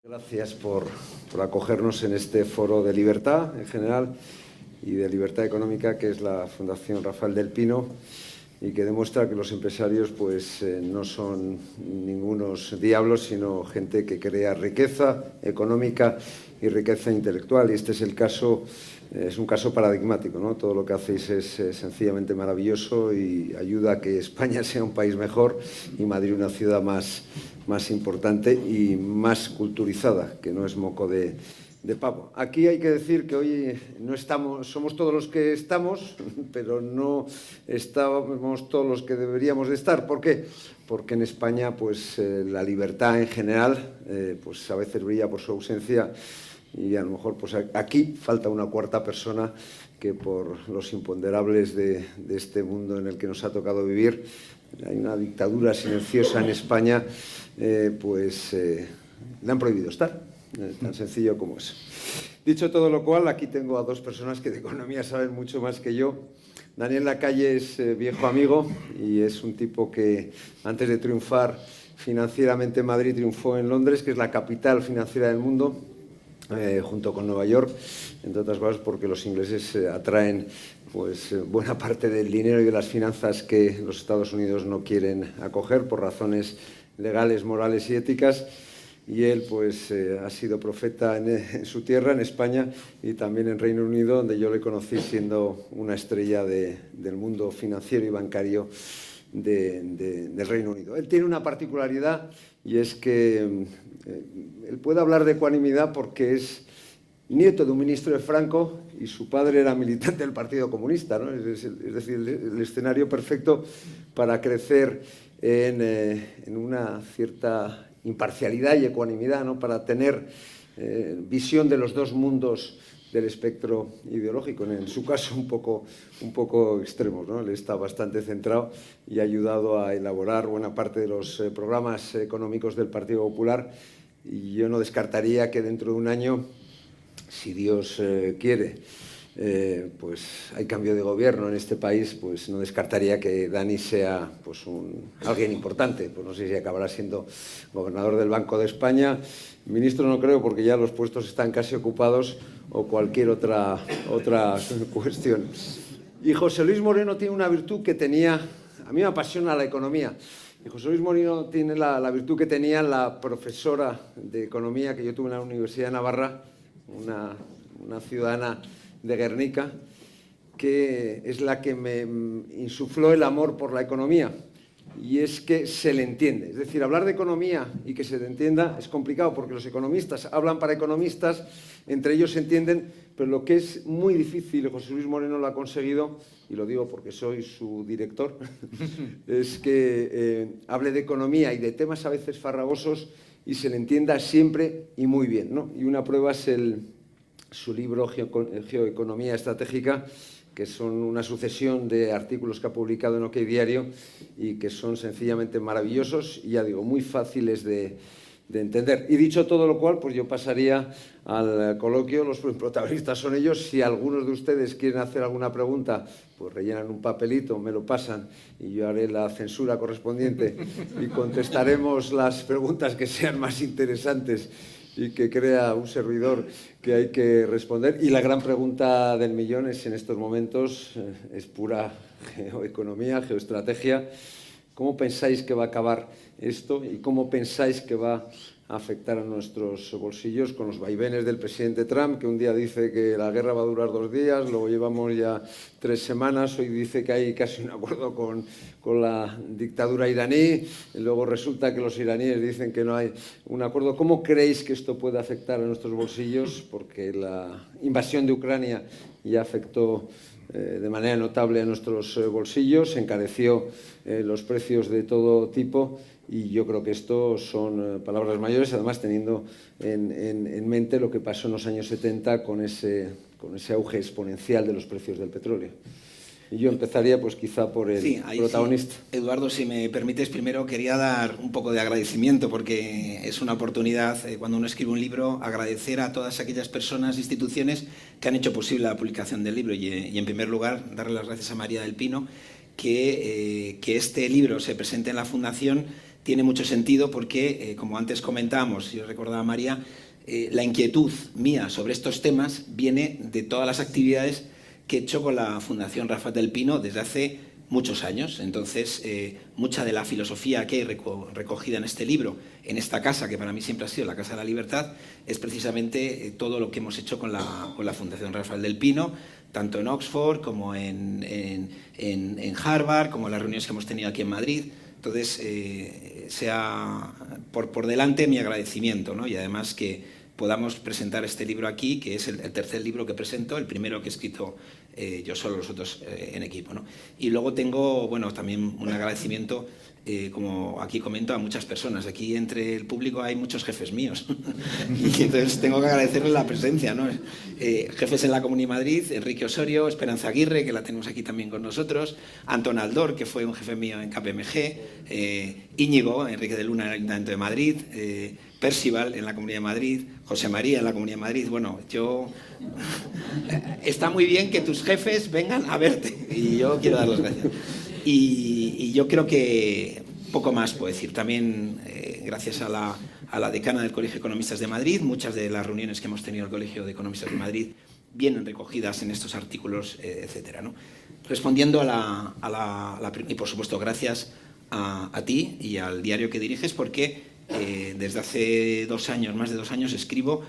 Gracias por acogernos en este foro de libertad en general y de libertad económica que es la Fundación Rafael del Pino y que demuestra que los empresarios no son ningunos diablos, sino gente que crea riqueza económica y riqueza intelectual. Y este es el caso, es un caso paradigmático, ¿no? Todo lo que hacéis es sencillamente maravilloso y ayuda a que España sea un país mejor y Madrid una ciudad más importante y más culturizada, que no es moco de pavo. Aquí hay que decir que hoy no estamos, somos todos los que estamos, pero no estamos todos los que deberíamos de estar. ¿Por qué? Porque en España la libertad en general a veces brilla por su ausencia y a lo mejor aquí falta una cuarta persona que por los imponderables de este mundo en el que nos ha tocado vivir, hay una dictadura silenciosa en España, le han prohibido estar. Tan sencillo como eso. Dicho todo lo cual, aquí tengo a dos personas que de economía saben mucho más que yo. Daniel Lacalle es viejo amigo y es un tipo que antes de triunfar financieramente en Madrid triunfó en Londres, que es la capital financiera del mundo, junto con Nueva York, entre otras cosas porque los ingleses atraen buena parte del dinero y de las finanzas que los Estados Unidos no quieren acoger por razones legales, morales y éticas. Y él ha sido profeta en su tierra, en España, y también en Reino Unido, donde yo le conocí siendo una estrella del mundo financiero y bancario del Reino Unido. Él tiene una particularidad y es que él puede hablar de ecuanimidad porque es nieto de un ministro de Franco y su padre era militante del Partido Comunista, ¿no? Es decir, el escenario perfecto para crecer en una cierta imparcialidad y ecuanimidad, ¿no? Para tener visión de los dos mundos del espectro ideológico, en su caso un poco extremos, ¿no? Él está bastante centrado y ha ayudado a elaborar buena parte de los programas económicos del Partido Popular, y yo no descartaría que dentro de un año, si Dios quiere, hay cambio de gobierno en este país, no descartaría que Dani sea alguien importante. No sé si acabará siendo gobernador del Banco de España, ministro no creo porque ya los puestos están casi ocupados, o cualquier otra cuestión. Y José Luis Moreno tiene una virtud que tenía, a mí me apasiona la economía, y José Luis Moreno tiene la virtud que tenía la profesora de economía que yo tuve en la Universidad de Navarra, una ciudadana de Guernica, que es la que me insufló el amor por la economía, y es que se le entiende. Es decir, hablar de economía y que se le entienda es complicado porque los economistas hablan para economistas, entre ellos se entienden, pero lo que es muy difícil, José Luis Moreno lo ha conseguido, y lo digo porque soy su director, es que hable de economía y de temas a veces farragosos y se le entienda siempre y muy bien, ¿no? Y una prueba es su libro Geoeconomía Estratégica, que son una sucesión de artículos que ha publicado en OK Diario y que son sencillamente maravillosos y, ya digo, muy fáciles de entender. Y dicho todo lo cual, yo pasaría al coloquio. Los protagonistas son ellos. Si algunos de ustedes quieren hacer alguna pregunta, rellenan un papelito, me lo pasan y yo haré la censura correspondiente y contestaremos las preguntas que sean más interesantes y que crea un servidor que hay que responder. Y la gran pregunta del millón es, en estos momentos, es pura geoeconomía, geoestrategia. ¿Cómo pensáis que va a acabar esto y cómo pensáis que va a afectar a nuestros bolsillos con los vaivenes del presidente Trump, que un día dice que la guerra va a durar 2 días, luego llevamos ya 3 semanas, hoy dice que hay casi un acuerdo con la dictadura iraní, y luego resulta que los iraníes dicen que no hay un acuerdo? ¿Cómo creéis que esto puede afectar a nuestros bolsillos? Porque la invasión de Ucrania ya afectó de manera notable a nuestros bolsillos, encareció los precios de todo tipo, y yo creo que esto son palabras mayores, además teniendo en mente lo que pasó en los años 70 con ese auge exponencial de los precios del petróleo. Y yo empezaría quizá por el protagonista. Sí. Eduardo, si me permites, primero quería dar un poco de agradecimiento, porque es una oportunidad, cuando uno escribe un libro, agradecer a todas aquellas personas, instituciones que han hecho posible la publicación del libro, y en primer lugar darle las gracias a María del Pino que este libro se presente en la Fundación. tiene mucho sentido porque, como antes comentábamos, yo recordaba a María, la inquietud mía sobre estos temas viene de todas las actividades que he hecho con la Fundación Rafael del Pino desde hace muchos años. Entonces, mucha de la filosofía que hay recogida en este libro, en esta casa, que para mí siempre ha sido la Casa de la Libertad, es precisamente todo lo que hemos hecho con la Fundación Rafael del Pino, tanto en Oxford como en Harvard, como en las reuniones que hemos tenido aquí en Madrid. Entonces, sea por delante mi agradecimiento, ¿no? Y además que podamos presentar este libro aquí, que es el tercer libro que presento, el primero que he escrito yo solo, los otros en equipo, ¿no? Y luego tengo, bueno, también un agradecimiento, como aquí comento, a muchas personas. Aquí entre el público hay muchos jefes míos y entonces tengo que agradecerles la presencia, ¿no? Jefes en la Comunidad de Madrid, Enrique Osorio, Esperanza Aguirre, que la tenemos aquí también con nosotros, Antón Aldor, que fue un jefe mío en KPMG, Íñigo, Enrique de Luna en el Ayuntamiento de Madrid, Percival en la Comunidad de Madrid, José María en la Comunidad de Madrid. Bueno, está muy bien que tus jefes vengan a verte y yo quiero dar las gracias. Y yo creo que poco más puedo decir. También gracias a la decana del Colegio de Economistas de Madrid, muchas de las reuniones que hemos tenido en el Colegio de Economistas de Madrid vienen recogidas en estos artículos, etcétera, ¿no? Respondiendo y por supuesto gracias a ti y al diario que diriges, porque desde hace 2 años, más de 2 años, escribo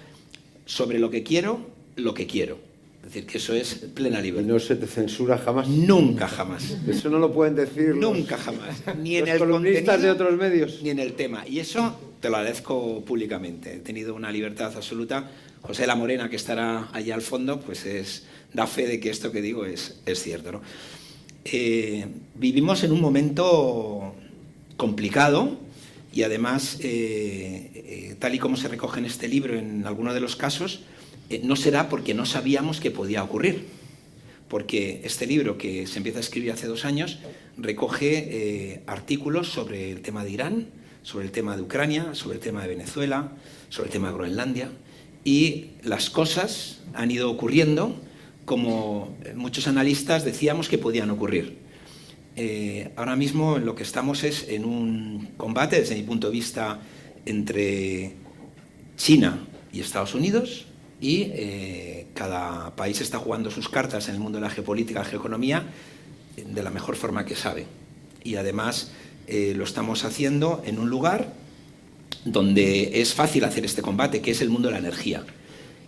sobre lo que quiero. Es decir, que eso es plena libertad. ¿Y no se te censura jamás? Nunca, jamás. Eso no lo pueden decir nunca, jamás. Ni en los el columnistas de otros medios. Ni en el tema. Y eso te lo agradezco públicamente. He tenido una libertad absoluta. José La Morena, que estará allá al fondo, pues da fe de que esto que digo es cierto, ¿no? Vivimos en un momento complicado y además, tal y como se recoge en este libro, en algunos de los casos, no será porque no sabíamos que podía ocurrir. Porque este libro, que se empieza a escribir hace 2 años, recoge artículos sobre el tema de Irán, sobre el tema de Ucrania, sobre el tema de Venezuela, sobre el tema de Groenlandia. Y las cosas han ido ocurriendo como muchos analistas decíamos que podían ocurrir. Ahora mismo en lo que estamos es en un combate, desde mi punto de vista, entre China y Estados Unidos, y cada país está jugando sus cartas en el mundo de la geopolítica, la geoeconomía, de la mejor forma que sabe. Y además lo estamos haciendo en un lugar donde es fácil hacer este combate, que es el mundo de la energía.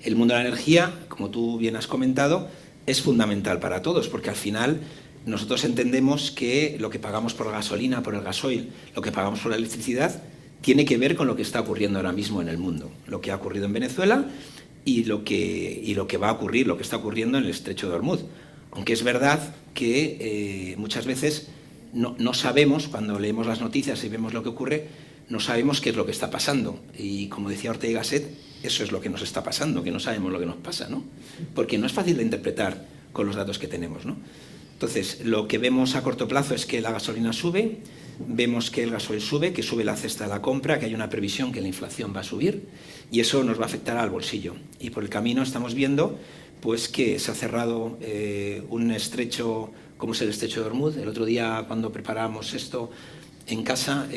El mundo de la energía, como tú bien has comentado, es fundamental para todos, porque al final nosotros entendemos que lo que pagamos por la gasolina, por el gasoil, lo que pagamos por la electricidad, tiene que ver con lo que está ocurriendo ahora mismo en el mundo. Lo que ha ocurrido en Venezuela y lo que va a ocurrir, lo que está ocurriendo en el Estrecho de Hormuz. Aunque es verdad que muchas veces no sabemos, cuando leemos las noticias y vemos lo que ocurre, no sabemos qué es lo que está pasando. Y como decía Ortega y Gasset, eso es lo que nos está pasando, que no sabemos lo que nos pasa, ¿no? Porque no es fácil de interpretar con los datos que tenemos, ¿no? Entonces, lo que vemos a corto plazo es que la gasolina sube, vemos que el gasoil sube, que sube la cesta de la compra, que hay una previsión que la inflación va a subir y eso nos va a afectar al bolsillo. Y por el camino estamos viendo pues, que se ha cerrado un estrecho como es el Estrecho de Hormuz. El otro día, cuando preparábamos esto en casa,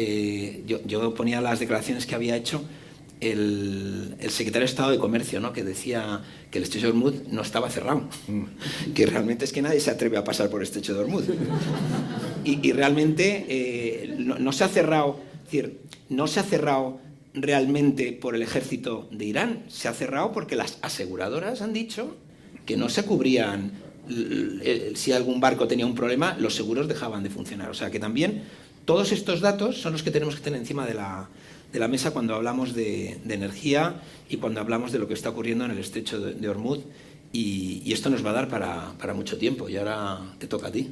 yo ponía las declaraciones que había hecho el secretario de Estado de Comercio, ¿no? Que decía que el Estrecho de Hormuz no estaba cerrado, que realmente es que nadie se atreve a pasar por el Estrecho de Hormuz. Y realmente no se ha cerrado, es decir, no se ha cerrado realmente por el ejército de Irán, se ha cerrado porque las aseguradoras han dicho que no se cubrían, si algún barco tenía un problema, los seguros dejaban de funcionar. O sea que también todos estos datos son los que tenemos que tener encima de la mesa cuando hablamos de energía y cuando hablamos de lo que está ocurriendo en el Estrecho de Hormuz. Y esto nos va a dar para mucho tiempo. Y ahora te toca a ti.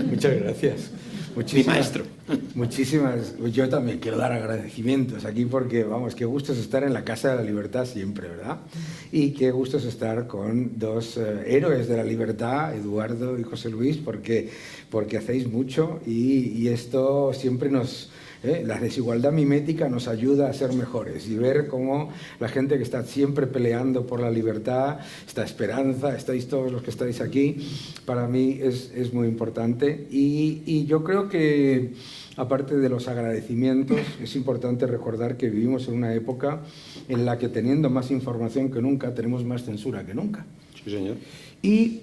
Muchas gracias. Mi maestro. Muchísimas. Yo también quiero dar agradecimientos aquí porque, vamos, qué gusto es estar en la Casa de la Libertad siempre, ¿verdad? Y qué gusto es estar con 2 héroes de la libertad, Eduardo y José Luis, porque hacéis mucho y esto siempre nos La desigualdad mimética nos ayuda a ser mejores y ver cómo la gente que está siempre peleando por la libertad, esta esperanza, estáis todos los que estáis aquí, para mí es muy importante. Y yo creo que, aparte de los agradecimientos, es importante recordar que vivimos en una época en la que, teniendo más información que nunca, tenemos más censura que nunca. Sí, señor. Y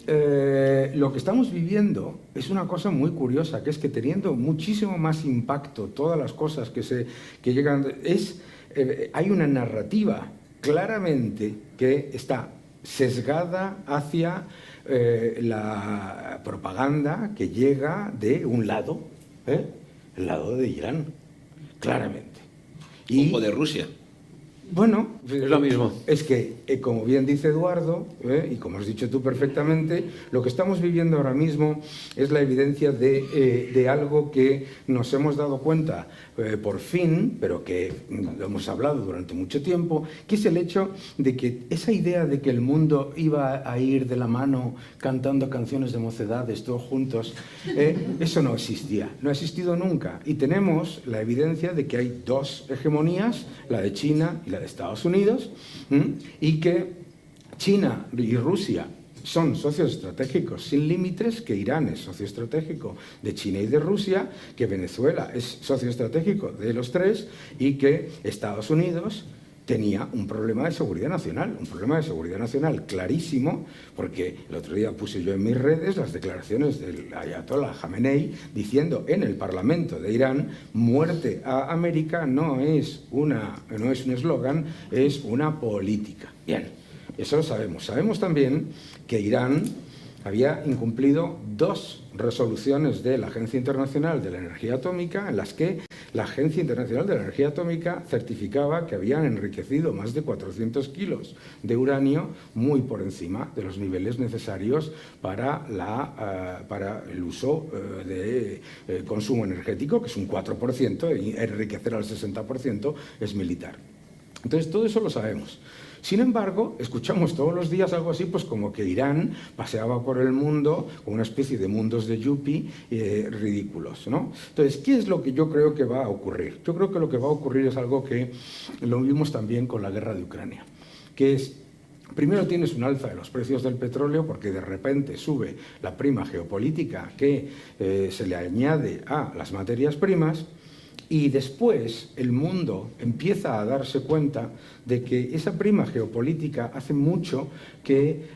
lo que estamos viviendo es una cosa muy curiosa, que es que, teniendo muchísimo más impacto todas las cosas que llegan, hay una narrativa claramente que está sesgada hacia la propaganda que llega de un lado, el lado de Irán, claramente. O de Rusia. Bueno, es lo mismo. Es que, como bien dice Eduardo, y como has dicho tú perfectamente, lo que estamos viviendo ahora mismo es la evidencia de algo que nos hemos dado cuenta por fin, pero que lo hemos hablado durante mucho tiempo, que es el hecho de que esa idea de que el mundo iba a ir de la mano cantando canciones de mocedades todos juntos, eso no existía, no ha existido nunca. Y tenemos la evidencia de que hay dos hegemonías, la de China y la de Estados Unidos, y que China y Rusia son socios estratégicos sin límites, que Irán es socio estratégico de China y de Rusia, que Venezuela es socio estratégico de los tres, y que Estados Unidos tenía un problema de seguridad nacional clarísimo, porque el otro día puse yo en mis redes las declaraciones del ayatollah Jamenei diciendo en el Parlamento de Irán: muerte a América no es un eslogan, es una política. Bien, eso lo sabemos. Sabemos también que Irán había incumplido 2 resoluciones de la Agencia Internacional de la Energía Atómica, en las que la Agencia Internacional de la Energía Atómica certificaba que habían enriquecido más de 400 kilos de uranio, muy por encima de los niveles necesarios para el uso de consumo energético, que es un 4%, y enriquecer al 60% es militar. Entonces, todo eso lo sabemos. Sin embargo, escuchamos todos los días algo así, pues como que Irán paseaba por el mundo con una especie de mundos de Yuppie ridículos, ¿no? Entonces, ¿qué es lo que yo creo que va a ocurrir? Yo creo que lo que va a ocurrir es algo que lo vimos también con la guerra de Ucrania, que es: primero tienes un alza de los precios del petróleo, porque de repente sube la prima geopolítica que se le añade a las materias primas. Y después el mundo empieza a darse cuenta de que esa prima geopolítica hace mucho que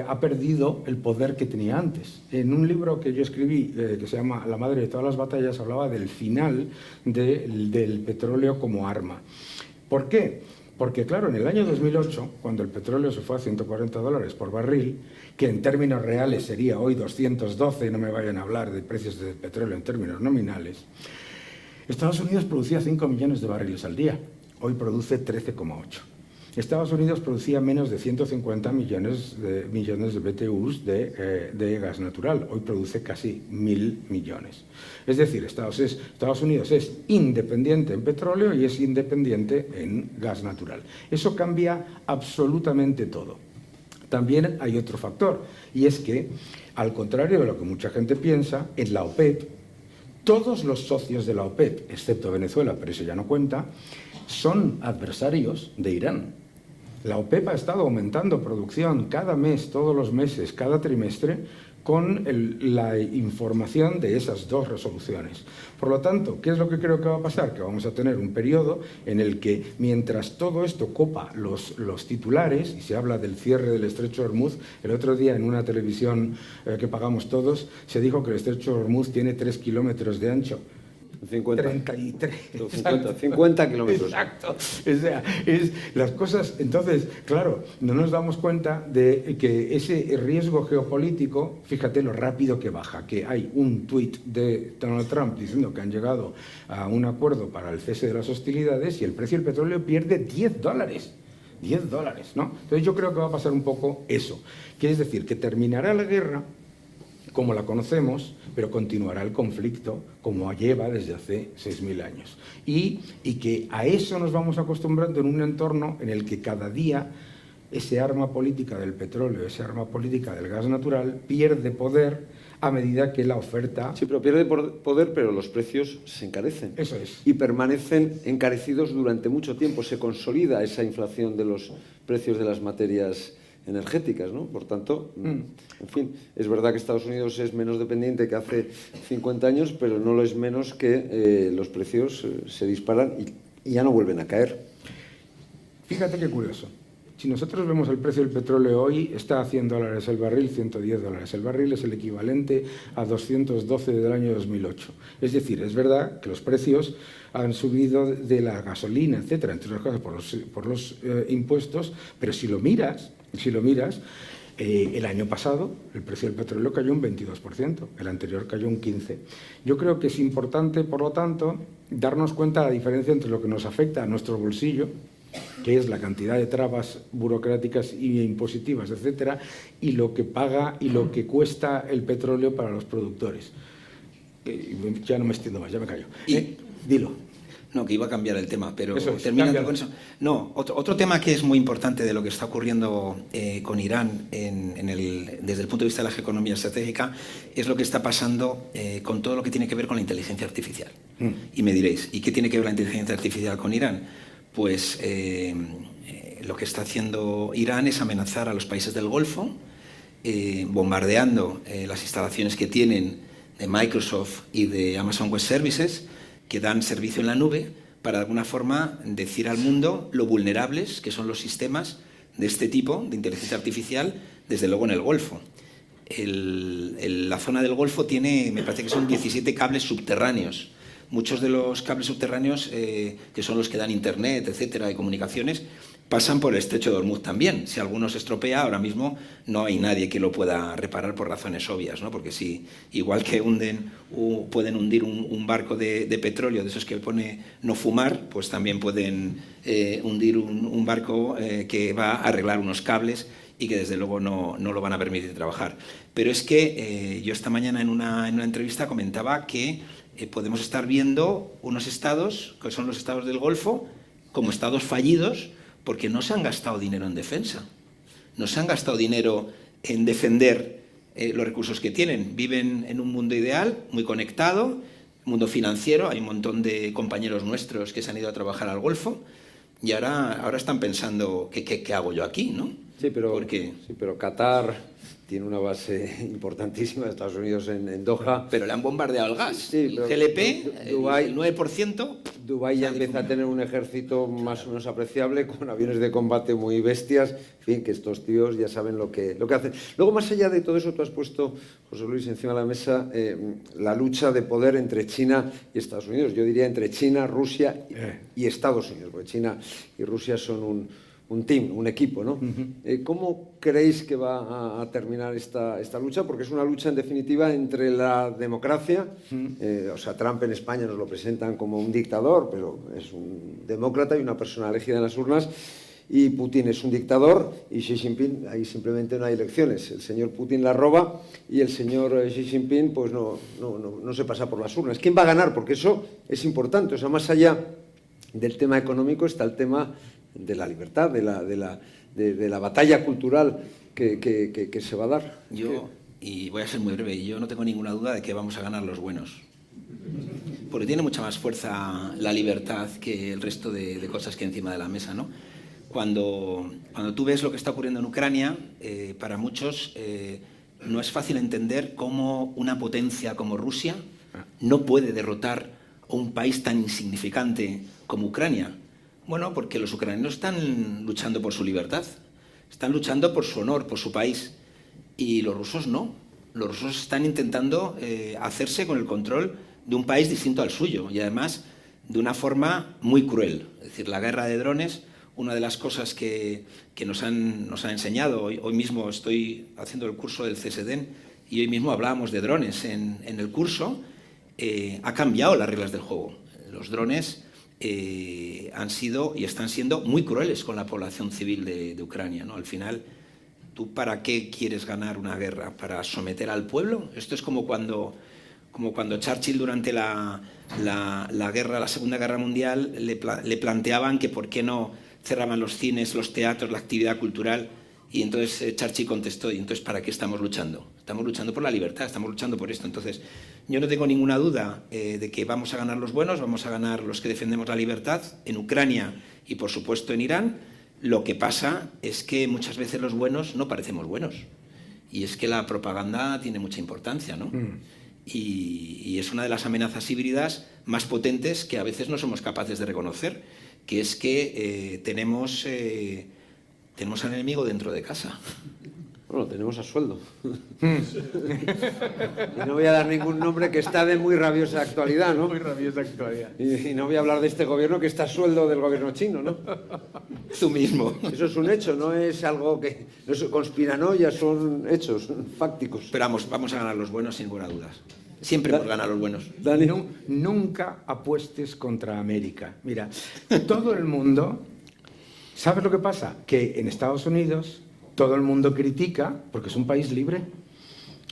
ha perdido el poder que tenía antes. En un libro que yo escribí, que se llama La madre de todas las batallas, hablaba del final del petróleo como arma. ¿Por qué? Porque, claro, en el año 2008, cuando el petróleo se fue a $140 por barril, que en términos reales sería hoy 212, no me vayan a hablar de precios del petróleo en términos nominales, Estados Unidos producía 5 millones de barriles al día, hoy produce 13,8. Estados Unidos producía menos de 150 millones de BTUs de gas natural, hoy produce casi 1.000 millones. Es decir, Estados Unidos es independiente en petróleo y es independiente en gas natural. Eso cambia absolutamente todo. También hay otro factor, y es que, al contrario de lo que mucha gente piensa, en la OPEP, todos los socios de la OPEP, excepto Venezuela, pero eso ya no cuenta, son adversarios de Irán. La OPEP ha estado aumentando producción cada mes, todos los meses, cada trimestre, con la información de esas 2 resoluciones. Por lo tanto, ¿qué es lo que creo que va a pasar? Que vamos a tener un periodo en el que, mientras todo esto copa los titulares, y se habla del cierre del Estrecho de Hormuz, el otro día en una televisión que pagamos todos, se dijo que el Estrecho de Hormuz tiene 3 kilómetros de ancho. 50. 33. 50 kilómetros. Exacto. O sea, las cosas. Entonces, claro, no nos damos cuenta de que ese riesgo geopolítico, fíjate lo rápido que baja, que hay un tuit de Donald Trump diciendo que han llegado a un acuerdo para el cese de las hostilidades y el precio del petróleo pierde $10. $10, ¿no? Entonces yo creo que va a pasar un poco eso, que es decir, que terminará la guerra como la conocemos, pero continuará el conflicto como lleva desde hace 6.000 años. Y que a eso nos vamos acostumbrando en un entorno en el que cada día ese arma política del petróleo, ese arma política del gas natural, pierde poder a medida que la oferta... Sí, pero pierde poder, pero los precios se encarecen. Eso es. Y permanecen encarecidos durante mucho tiempo. Se consolida esa inflación de los precios de las materias energéticas, ¿no? Por tanto, en fin, es verdad que Estados Unidos es menos dependiente que hace 50 años, pero no lo es menos que los precios se disparan y ya no vuelven a caer. Fíjate qué curioso. Si nosotros vemos el precio del petróleo hoy, está a $100 el barril, $110 el barril, es el equivalente a 212 del año 2008. Es decir, es verdad que los precios han subido de la gasolina, etcétera, entre otras cosas por los impuestos, pero si lo miras, el año pasado el precio del petróleo cayó un 22%, el anterior cayó un 15%. Yo creo que es importante, por lo tanto, darnos cuenta de la diferencia entre lo que nos afecta a nuestro bolsillo, que es la cantidad de trabas burocráticas y impositivas, etcétera, y lo que paga y lo que cuesta el petróleo para los productores. Ya no me extiendo más, ya me callo. Dilo. No, que iba a cambiar el tema, pero es, terminando con eso. No, otro tema que es muy importante de lo que está ocurriendo con Irán desde el punto de vista de la economía estratégica es lo que está pasando con todo lo que tiene que ver con la inteligencia artificial. Y me diréis, ¿y qué tiene que ver la inteligencia artificial con Irán? Pues lo que está haciendo Irán es amenazar a los países del Golfo, bombardeando las instalaciones que tienen de Microsoft y de Amazon Web Services, que dan servicio en la nube, para de alguna forma decir al mundo lo vulnerables que son los sistemas de este tipo de inteligencia artificial, desde luego en el Golfo. La zona del Golfo tiene, me parece que son 17 cables subterráneos. Muchos de los cables subterráneos, que son los que dan internet, etcétera, y comunicaciones, pasan por el estrecho de Hormuz también. Si alguno se estropea, ahora mismo no hay nadie que lo pueda reparar por razones obvias, ¿no? Porque si, igual que pueden hundir un barco de petróleo, de esos que pone no fumar, pues también pueden hundir un barco que va a arreglar unos cables y que desde luego no lo van a permitir trabajar. Pero es que yo esta mañana en una entrevista comentaba que podemos estar viendo unos estados, que son los estados del Golfo, como estados fallidos, porque no se han gastado dinero en defensa, no se han gastado dinero en defender los recursos que tienen. Viven en un mundo ideal, muy conectado, mundo financiero, hay un montón de compañeros nuestros que se han ido a trabajar al Golfo y ahora están pensando, ¿qué hago yo aquí, no? Sí, pero Qatar tiene una base importantísima, Estados Unidos en Doha. Pero le han bombardeado el gas. Sí, el GLP, Dubái, el 9%... Dubái ya empieza a tener un ejército más o menos apreciable, con aviones de combate muy bestias. En fin, que estos tíos ya saben lo que hacen. Luego, más allá de todo eso, tú has puesto, José Luis, encima de la mesa la lucha de poder entre China y Estados Unidos. Yo diría entre China, Rusia y Estados Unidos, porque China y Rusia son un team, un equipo, ¿no? ¿Cómo creéis que va a terminar esta lucha? Porque es una lucha, en definitiva, entre la democracia, o sea, Trump en España nos lo presentan como un dictador, pero es un demócrata y una persona elegida en las urnas, y Putin es un dictador, y Xi Jinping, ahí simplemente no hay elecciones. El señor Putin la roba y el señor Xi Jinping pues no se pasa por las urnas. ¿Quién va a ganar? Porque eso es importante. O sea, más allá del tema económico está el tema de la libertad, de la batalla cultural que se va a dar. Y voy a ser muy breve, yo no tengo ninguna duda de que vamos a ganar los buenos. Porque tiene mucha más fuerza la libertad que el resto de cosas que hay encima de la mesa, ¿no? Cuando tú ves lo que está ocurriendo en Ucrania, para muchos no es fácil entender cómo una potencia como Rusia no puede derrotar a un país tan insignificante como Ucrania. Bueno, porque los ucranianos están luchando por su libertad, están luchando por su honor, por su país, y los rusos no. Los rusos están intentando hacerse con el control de un país distinto al suyo, y además de una forma muy cruel. Es decir, la guerra de drones, una de las cosas que nos han enseñado, hoy mismo estoy haciendo el curso del CSDEN, y hoy mismo hablábamos de drones en el curso, ha cambiado las reglas del juego. Los drones han sido y están siendo muy crueles con la población civil de Ucrania, ¿no? Al final, ¿tú para qué quieres ganar una guerra? ¿Para someter al pueblo? Esto es como cuando Churchill durante la Segunda Guerra Mundial le planteaban que por qué no cerraban los cines, los teatros, la actividad cultural. Y entonces Churchill contestó, ¿y entonces para qué estamos luchando? Estamos luchando por la libertad, estamos luchando por esto. Entonces, yo no tengo ninguna duda de que vamos a ganar los buenos, vamos a ganar los que defendemos la libertad en Ucrania y, por supuesto, en Irán. Lo que pasa es que muchas veces los buenos no parecemos buenos. Y es que la propaganda tiene mucha importancia, ¿no? Y es una de las amenazas híbridas más potentes que a veces no somos capaces de reconocer, que es que tenemos al enemigo dentro de casa. Bueno, tenemos a sueldo. Y no voy a dar ningún nombre, que está de muy rabiosa actualidad, ¿no? Muy rabiosa actualidad. Y no voy a hablar de este gobierno que está a sueldo del gobierno chino, ¿no? Tú mismo. Eso es un hecho, no es algo que... No es conspiranoia, son hechos fácticos. Pero vamos a ganar los buenos sin lugar a dudas. Siempre hemos ganado los buenos. Dani. Nunca apuestes contra América. Mira, todo el mundo... ¿Sabes lo que pasa? Que en Estados Unidos todo el mundo critica porque es un país libre.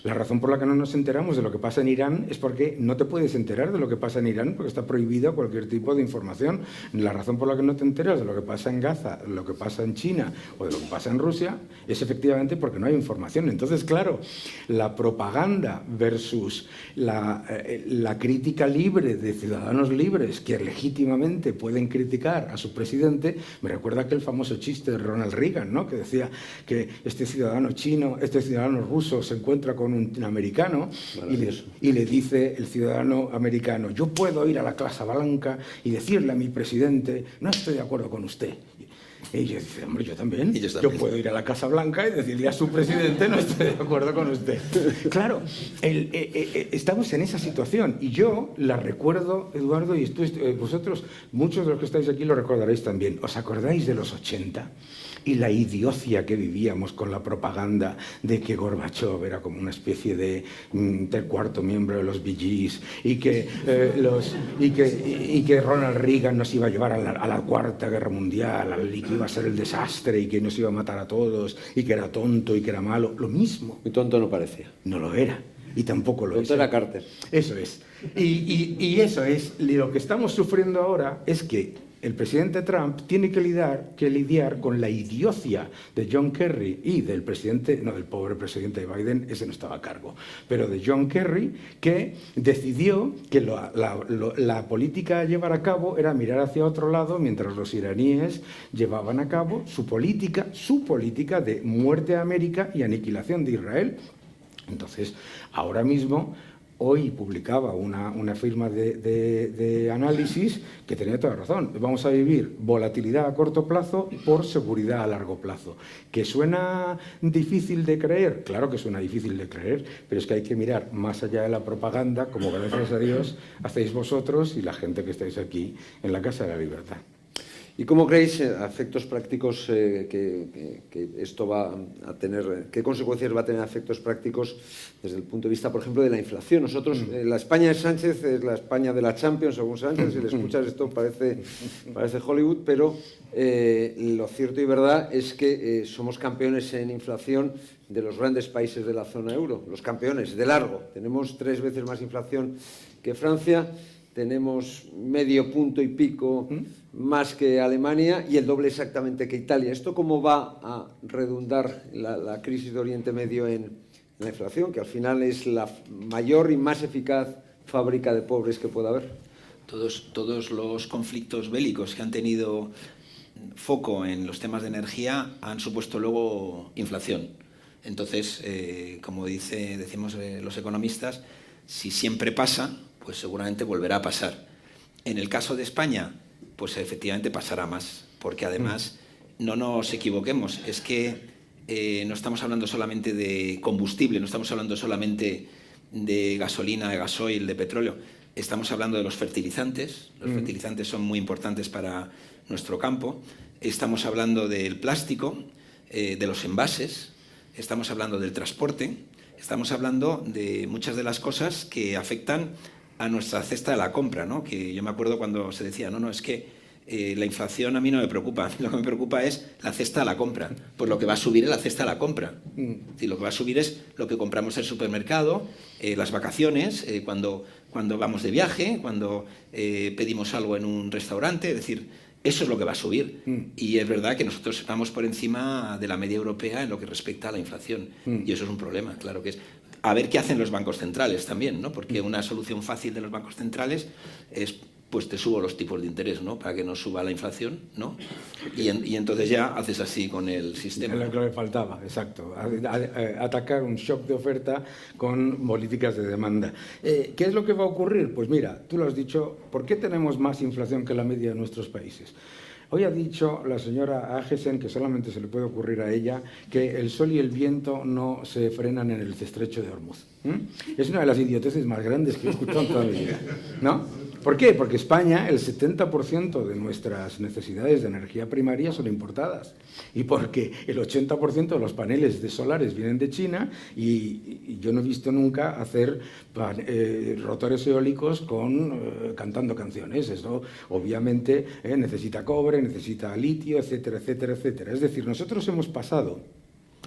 La razón por la que no nos enteramos de lo que pasa en Irán es porque no te puedes enterar de lo que pasa en Irán porque está prohibido cualquier tipo de información. La razón por la que no te enteras de lo que pasa en Gaza, de lo que pasa en China o de lo que pasa en Rusia es efectivamente porque no hay información. Entonces, claro, la propaganda versus la crítica libre de ciudadanos libres que legítimamente pueden criticar a su presidente, me recuerda aquel famoso chiste de Ronald Reagan, ¿no? Que decía que este ciudadano chino, este ciudadano ruso se encuentra con un americano y le dice el ciudadano americano: yo puedo ir a la Casa Blanca y decirle a mi presidente, no estoy de acuerdo con usted. Y ella dice: hombre, yo también. Yo puedo ir a la Casa Blanca y decirle a su presidente, no estoy de acuerdo con usted. Claro, estamos en esa situación y yo la recuerdo, Eduardo, y vosotros, muchos de los que estáis aquí lo recordaréis también. ¿Os acordáis de los 80? Y la idiocia que vivíamos con la propaganda de que Gorbachev era como una especie de cuarto miembro de los Bee Gees y que Ronald Reagan nos iba a llevar a la Cuarta Guerra Mundial y que iba a ser el desastre y que nos iba a matar a todos y que era tonto y que era malo. Lo mismo. Muy tonto no parecía. No lo era. Y tampoco lo es. Tonto era Carter. Eso es. Y eso es. Lo que estamos sufriendo ahora es que el presidente Trump tiene que lidiar con la idiocia de John Kerry y del pobre presidente Biden, ese no estaba a cargo, pero de John Kerry, que decidió que la política a llevar a cabo era mirar hacia otro lado mientras los iraníes llevaban a cabo su política de muerte a América y aniquilación de Israel. Entonces, ahora mismo... Hoy publicaba una firma de análisis que tenía toda razón. Vamos a vivir volatilidad a corto plazo por seguridad a largo plazo. ¿Que suena difícil de creer? Claro que suena difícil de creer, pero es que hay que mirar más allá de la propaganda, como gracias a Dios hacéis vosotros y la gente que estáis aquí en la Casa de la Libertad. ¿Y cómo creéis, a efectos prácticos, que esto va a tener, qué consecuencias va a tener a efectos prácticos desde el punto de vista, por ejemplo, de la inflación? Nosotros, la España de Sánchez es la España de la Champions, según Sánchez. Si le escuchas esto parece Hollywood, pero lo cierto y verdad es que somos campeones en inflación de los grandes países de la zona euro, los campeones, de largo. Tenemos 3 veces más inflación que Francia. Tenemos medio punto y pico más que Alemania y el doble exactamente que Italia. ¿Esto cómo va a redundar la crisis de Oriente Medio en la inflación, que al final es la mayor y más eficaz fábrica de pobres que pueda haber? Todos los conflictos bélicos que han tenido foco en los temas de energía han supuesto luego inflación. Entonces, como decimos los economistas, si siempre pasa, pues seguramente volverá a pasar. En el caso de España, pues efectivamente pasará más, porque además, no nos equivoquemos, es que no estamos hablando solamente de combustible, no estamos hablando solamente de gasolina, de gasoil, de petróleo, estamos hablando de los fertilizantes. Los fertilizantes son muy importantes para nuestro campo. Estamos hablando del plástico, de los envases, estamos hablando del transporte, estamos hablando de muchas de las cosas que afectan a nuestra cesta de la compra, ¿no? Que yo me acuerdo cuando se decía, no, es que la inflación a mí no me preocupa, lo que me preocupa es la cesta de la compra, pues lo que va a subir es la cesta de la compra. Lo que va a subir es lo que compramos en el supermercado, las vacaciones, cuando vamos de viaje, cuando pedimos algo en un restaurante, es decir, eso es lo que va a subir. Y es verdad que nosotros estamos por encima de la media europea en lo que respecta a la inflación. Y eso es un problema, claro que es. A ver qué hacen los bancos centrales también, ¿no? Porque una solución fácil de los bancos centrales es, pues te subo los tipos de interés, ¿no? Para que no suba la inflación, ¿no? Y entonces ya haces así con el sistema. Es lo que le faltaba, exacto. Atacar un shock de oferta con políticas de demanda. ¿Qué es lo que va a ocurrir? Pues mira, tú lo has dicho, ¿por qué tenemos más inflación que la media de nuestros países? Hoy ha dicho la señora Agesen, que solamente se le puede ocurrir a ella, que el sol y el viento no se frenan en el estrecho de Hormuz. Es una de las idioteces más grandes que he escuchado en toda mi vida, ¿no? ¿Por qué? Porque España, el 70% de nuestras necesidades de energía primaria son importadas. Y porque el 80% de los paneles de solares vienen de China y yo no he visto nunca hacer rotores eólicos cantando canciones. Eso obviamente necesita cobre, necesita litio, etcétera, etcétera, etcétera. Es decir, nosotros hemos pasado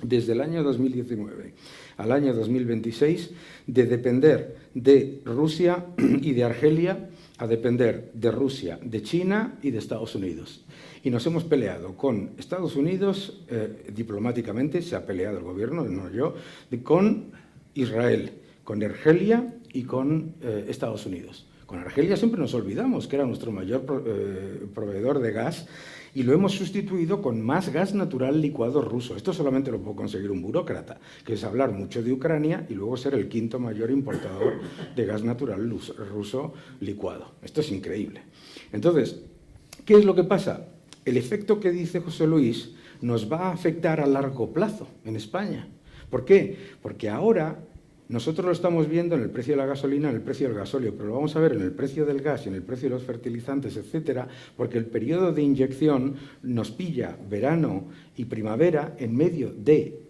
desde el año 2019 al año 2026 de depender de Rusia y de Argelia a depender de Rusia, de China y de Estados Unidos. Y nos hemos peleado con Estados Unidos, diplomáticamente, se ha peleado el gobierno, no yo, con Israel, con Argelia y con Estados Unidos. Con Argelia siempre nos olvidamos que era nuestro mayor proveedor de gas y lo hemos sustituido con más gas natural licuado ruso. Esto solamente lo puede conseguir un burócrata, que es hablar mucho de Ucrania y luego ser el quinto mayor importador de gas natural ruso licuado. Esto es increíble. Entonces, ¿qué es lo que pasa? El efecto que dice José Luis nos va a afectar a largo plazo en España. ¿Por qué? Porque ahora nosotros lo estamos viendo en el precio de la gasolina, en el precio del gasóleo, pero lo vamos a ver en el precio del gas y en el precio de los fertilizantes, etcétera, porque el periodo de inyección nos pilla verano y primavera en medio de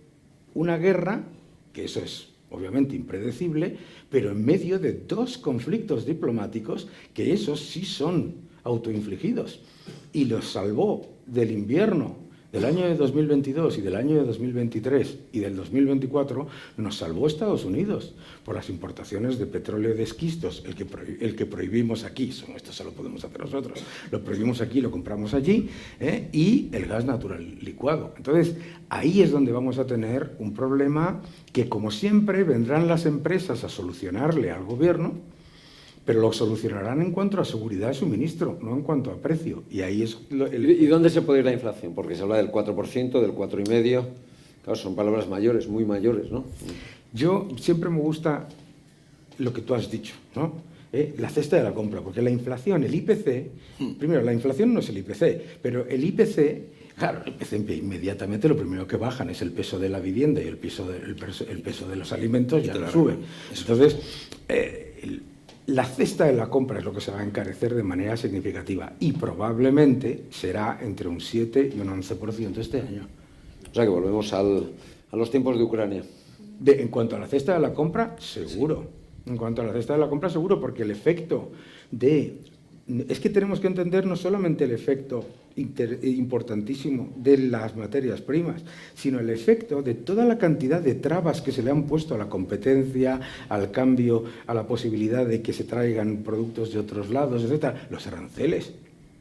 una guerra, que eso es obviamente impredecible, pero en medio de dos conflictos diplomáticos que esos sí son autoinfligidos. Y los salvó del invierno del año de 2022 y del año de 2023 y del 2024 nos salvó Estados Unidos por las importaciones de petróleo de esquistos, el que prohibimos aquí, esto solo podemos hacer nosotros, lo prohibimos aquí, lo compramos allí, y el gas natural licuado. Entonces, ahí es donde vamos a tener un problema que, como siempre, vendrán las empresas a solucionarle al gobierno, pero lo solucionarán en cuanto a seguridad de suministro, no en cuanto a precio. Y ahí es ¿Y dónde se puede ir la inflación? Porque se habla del 4%, del 4,5%. Claro, son palabras mayores, muy mayores, ¿no? Yo siempre me gusta lo que tú has dicho, ¿no? La cesta de la compra, porque la inflación, el IPC, primero, la inflación no es el IPC, pero el IPC, claro, el IPC inmediatamente lo primero que bajan es el peso de la vivienda y el peso de los alimentos ya lo sube. Entonces, la cesta de la compra es lo que se va a encarecer de manera significativa y probablemente será entre un 7 y un 11% este año. O sea que volvemos a los tiempos de Ucrania. En cuanto a la cesta de la compra, seguro. Sí. En cuanto a la cesta de la compra, seguro, porque el efecto de... Es que tenemos que entender no solamente el efecto importantísimo de las materias primas, sino el efecto de toda la cantidad de trabas que se le han puesto a la competencia, al cambio, a la posibilidad de que se traigan productos de otros lados, etcétera. Los aranceles,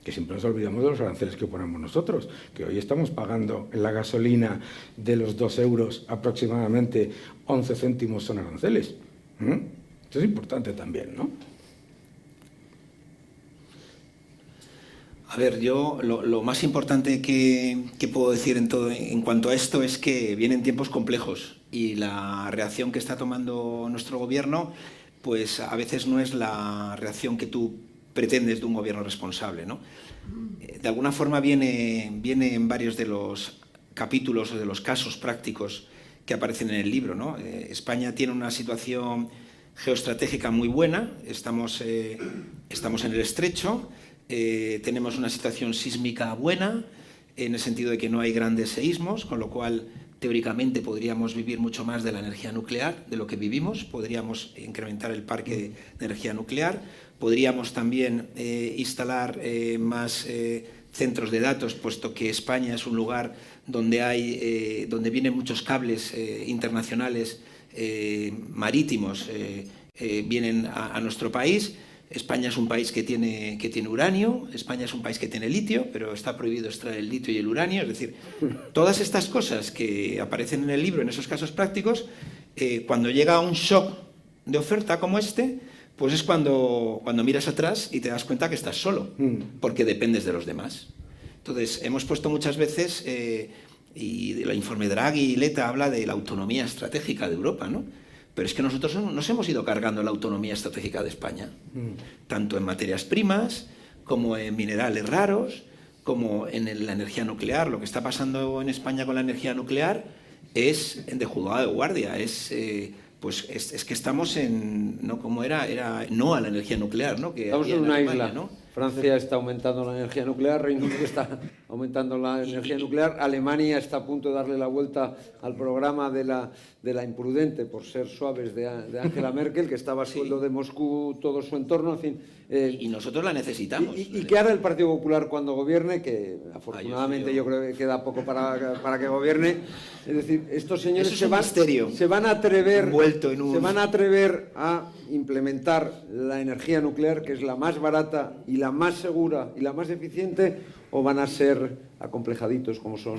que siempre nos olvidamos de los aranceles que ponemos nosotros, que hoy estamos pagando en la gasolina de los 2 euros aproximadamente 11 céntimos son aranceles. Esto es importante también, ¿no? A ver, yo lo más importante que puedo decir en cuanto a esto es que vienen tiempos complejos y la reacción que está tomando nuestro gobierno, pues a veces no es la reacción que tú pretendes de un gobierno responsable, ¿no? De alguna forma viene en varios de los capítulos o de los casos prácticos que aparecen en el libro, ¿no? España tiene una situación geoestratégica muy buena, estamos en el estrecho. Tenemos una situación sísmica buena, en el sentido de que no hay grandes seísmos, con lo cual teóricamente podríamos vivir mucho más de la energía nuclear de lo que vivimos, podríamos incrementar el parque de energía nuclear, podríamos también instalar más centros de datos, puesto que España es un lugar donde vienen muchos cables internacionales marítimos, vienen a nuestro país. España es un país que tiene uranio, España es un país que tiene litio, pero está prohibido extraer el litio y el uranio. Es decir, todas estas cosas que aparecen en el libro, en esos casos prácticos, cuando llega un shock de oferta como este, pues es cuando miras atrás y te das cuenta que estás solo, porque dependes de los demás. Entonces, hemos puesto muchas veces, y el informe Draghi y Letta habla de la autonomía estratégica de Europa, ¿no? Pero es que nosotros nos hemos ido cargando la autonomía estratégica de España, tanto en materias primas, como en minerales raros, como en la energía nuclear. Lo que está pasando en España con la energía nuclear es de juzgado de guardia, es que estamos en, ¿no? Como era no a la energía nuclear, ¿no? Que estamos en una Alemania, isla, ¿no? Francia está aumentando la energía nuclear, Reino Unido está aumentando la energía nuclear, Alemania está a punto de darle la vuelta al programa de la imprudente, por ser suaves, de Angela Merkel, que estaba a sueldo de Moscú todo su entorno, en fin. Y nosotros la necesitamos. ¿Y qué hará el Partido Popular cuando gobierne? Que afortunadamente yo creo que queda poco para que gobierne. Es decir, estos señores se van a atrever a implementar la energía nuclear, que es la más barata y la más segura y la más eficiente, o van a ser acomplejaditos como son.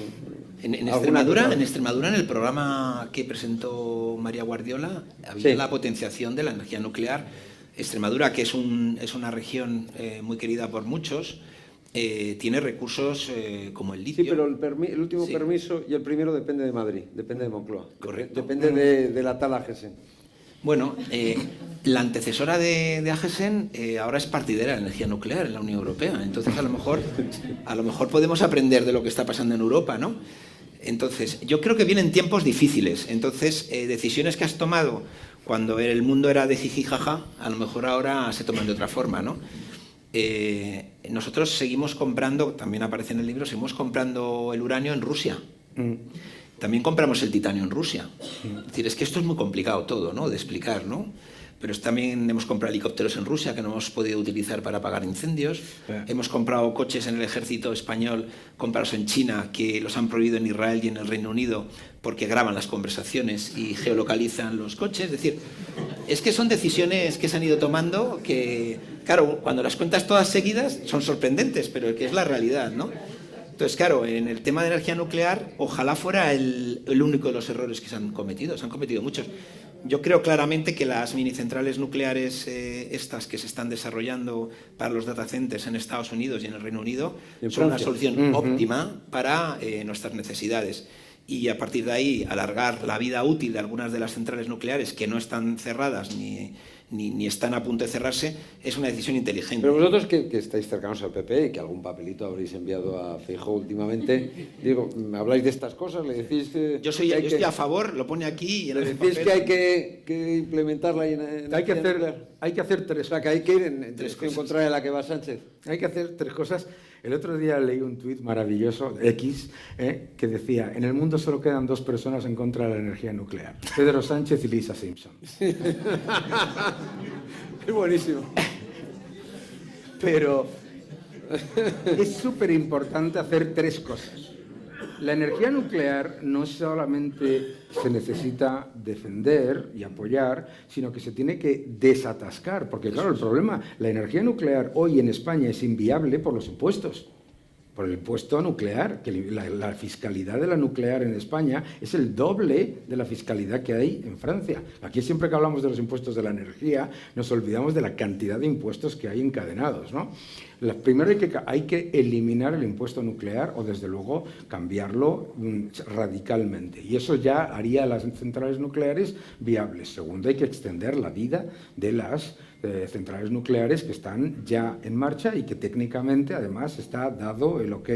En Extremadura, en el programa que presentó María Guardiola, había la potenciación de la energía nuclear. Extremadura, que es una región muy querida por muchos, tiene recursos como el litio. Sí, pero el último permiso y el primero depende de Madrid, depende de Moncloa. Correcto. Depende de la tal AGESEN. Bueno, la antecesora de AGESEN ahora es partidera de la energía nuclear en la Unión Europea. Entonces, a lo mejor podemos aprender de lo que está pasando en Europa, ¿no? Entonces, yo creo que vienen tiempos difíciles. Entonces, decisiones que has tomado cuando el mundo era de jiji jaja, a lo mejor ahora se toman de otra forma, ¿no? Nosotros seguimos comprando, también aparece en el libro, seguimos comprando el uranio en Rusia. También compramos el titanio en Rusia. Es decir, es que esto es muy complicado todo, ¿no? De explicar, ¿no? Pero también hemos comprado helicópteros en Rusia que no hemos podido utilizar para apagar incendios. Hemos comprado coches en el ejército español comprados en China que los han prohibido en Israel y en el Reino Unido porque graban las conversaciones y geolocalizan los coches. Es decir, es que son decisiones que se han ido tomando que, claro, cuando las cuentas todas seguidas son sorprendentes, pero que es la realidad, ¿no? Entonces, claro, en el tema de energía nuclear, ojalá fuera el único de los errores que se han cometido muchos. Yo creo claramente que las minicentrales nucleares estas que se están desarrollando para los data centers en Estados Unidos y en el Reino Unido son una solución óptima para nuestras necesidades. Y a partir de ahí, alargar la vida útil de algunas de las centrales nucleares que no están cerradas ni están a punto de cerrarse, es una decisión inteligente. Pero vosotros que estáis cercanos al PP y que algún papelito habréis enviado a Feijóo últimamente, digo, ¿habláis de estas cosas? ¿Le decís que yo estoy a favor, lo pone aquí y en le el decís papel. que hay que implementarla en hay que hacer tres. O sea, que hay que ir en dirección contraria a la que va Sánchez. Hay que hacer tres cosas. El otro día leí un tuit maravilloso, X, que decía: en el mundo solo quedan dos personas en contra de la energía nuclear, Pedro Sánchez y Lisa Simpson. Es buenísimo. Pero es súper importante hacer tres cosas. La energía nuclear no solamente se necesita defender y apoyar, sino que se tiene que desatascar, porque claro, el problema, la energía nuclear hoy en España es inviable por los impuestos. Por el impuesto nuclear, que la fiscalidad de la nuclear en España es el doble de la fiscalidad que hay en Francia. Aquí siempre que hablamos de los impuestos de la energía, nos olvidamos de la cantidad de impuestos que hay encadenados, ¿no? Primero hay que eliminar el impuesto nuclear o, desde luego, cambiarlo radicalmente. Y eso ya haría las centrales nucleares viables. Segundo, hay que extender la vida de las centrales nucleares que están ya en marcha y que técnicamente, además, está dado el ok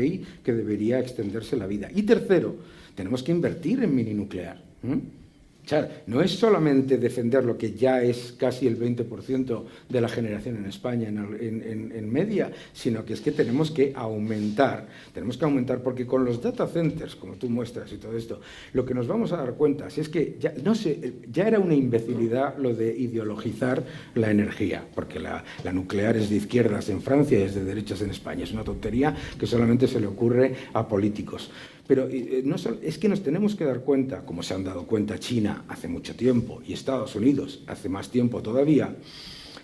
que debería extenderse la vida. Y tercero, tenemos que invertir en mininuclear. O sea, no es solamente defender lo que ya es casi el 20% de la generación en España en media, sino que es que tenemos que aumentar. Tenemos que aumentar porque con los data centers, como tú muestras y todo esto, lo que nos vamos a dar cuenta es que ya era una imbecilidad lo de ideologizar la energía, porque la nuclear es de izquierdas en Francia y es de derechas en España. Es una tontería que solamente se le ocurre a políticos. Pero es que nos tenemos que dar cuenta, como se han dado cuenta China hace mucho tiempo y Estados Unidos hace más tiempo todavía,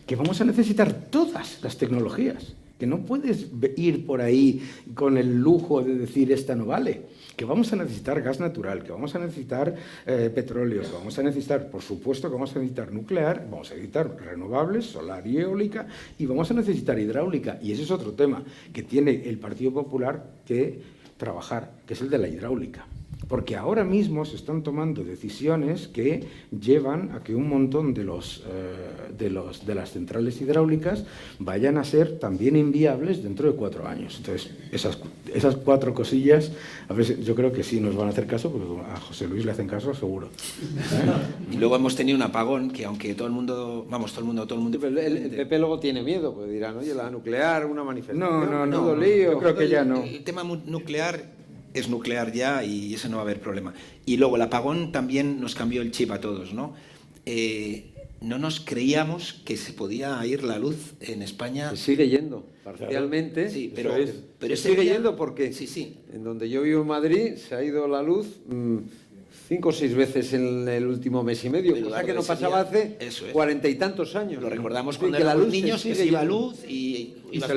que vamos a necesitar todas las tecnologías, que no puedes ir por ahí con el lujo de decir esta no vale, que vamos a necesitar gas natural, que vamos a necesitar petróleo, que vamos a necesitar, por supuesto, que vamos a necesitar nuclear, vamos a necesitar renovables, solar y eólica, y vamos a necesitar hidráulica. Y ese es otro tema que tiene el Partido Popular que trabajar, que es el de la hidráulica. Porque ahora mismo se están tomando decisiones que llevan a que un montón de las centrales hidráulicas vayan a ser también inviables dentro de 4 años. Entonces, esas 4 cosillas, a ver, yo creo que sí nos van a hacer caso, porque a José Luis le hacen caso, seguro. Y luego hemos tenido un apagón que, aunque todo el mundo... El PP luego tiene miedo, pues dirán, oye, la nuclear, una manifestación... No, yo creo que ya no. El tema nuclear es nuclear ya y ese no va a haber problema. Y luego el apagón también nos cambió el chip a todos, ¿no? No nos creíamos que se podía ir la luz en España. Se sigue yendo, parcialmente. Sí, pero sigue yendo porque sí. En donde yo vivo en Madrid se ha ido la luz 5 o 6 veces en el último mes y medio, cosa que no pasaba hace 40 y tantos años. Lo recordamos cuando éramos niños, que se iba luz y se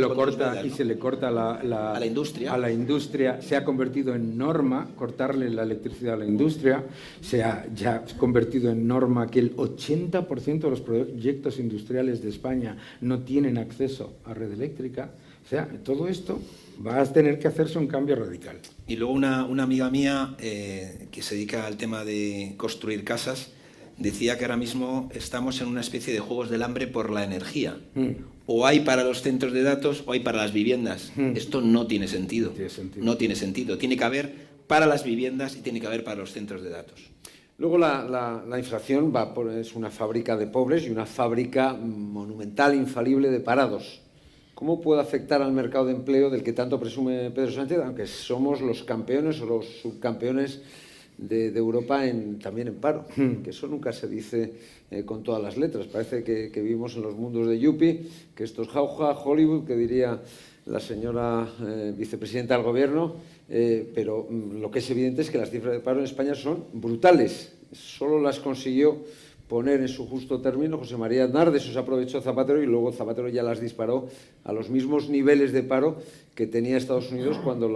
le corta a la industria. Se ha convertido en norma cortarle la electricidad a la industria. Se ha ya convertido en norma que el 80% de los proyectos industriales de España no tienen acceso a red eléctrica. O sea, todo esto va a tener que hacerse un cambio radical. Y luego una amiga mía que se dedica al tema de construir casas decía que ahora mismo estamos en una especie de juegos del hambre por la energía. O hay para los centros de datos o hay para las viviendas. Esto no tiene sentido. No tiene sentido. Tiene que haber para las viviendas y tiene que haber para los centros de datos. Luego la inflación es una fábrica de pobres y una fábrica monumental, infalible de parados. ¿Cómo puede afectar al mercado de empleo del que tanto presume Pedro Sánchez, aunque somos los campeones o los subcampeones de Europa también en paro? Que eso nunca se dice con todas las letras. Parece que vivimos en los mundos de Yuppie, que esto es jauja, Hollywood, que diría la señora vicepresidenta del Gobierno, pero lo que es evidente es que las cifras de paro en España son brutales. Solo las consiguió poner en su justo término José María Aznar, de eso se aprovechó Zapatero y luego Zapatero ya las disparó a los mismos niveles de paro que tenía Estados Unidos cuando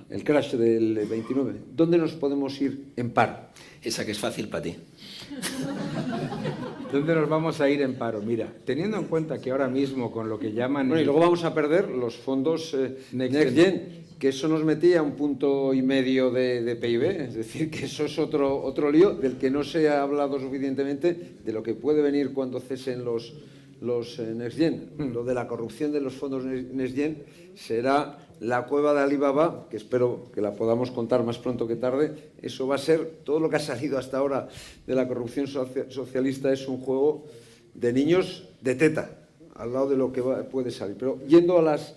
el crash del 29. ¿Dónde nos podemos ir en paro? Esa que es fácil para ti. ¿Dónde nos vamos a ir en paro? Mira, teniendo en cuenta que ahora mismo con lo que llaman... Bueno, y luego vamos a perder los fondos Next Gen, que eso nos metía 1,5 puntos de PIB, es decir, que eso es otro lío del que no se ha hablado suficientemente, de lo que puede venir cuando cesen los Next Gen. Lo de la corrupción de los fondos Next Gen será la cueva de Alibaba, que espero que la podamos contar más pronto que tarde. Eso va a ser, todo lo que ha salido hasta ahora de la corrupción socialista es un juego de niños de teta, al lado de lo que puede salir. Pero yendo a las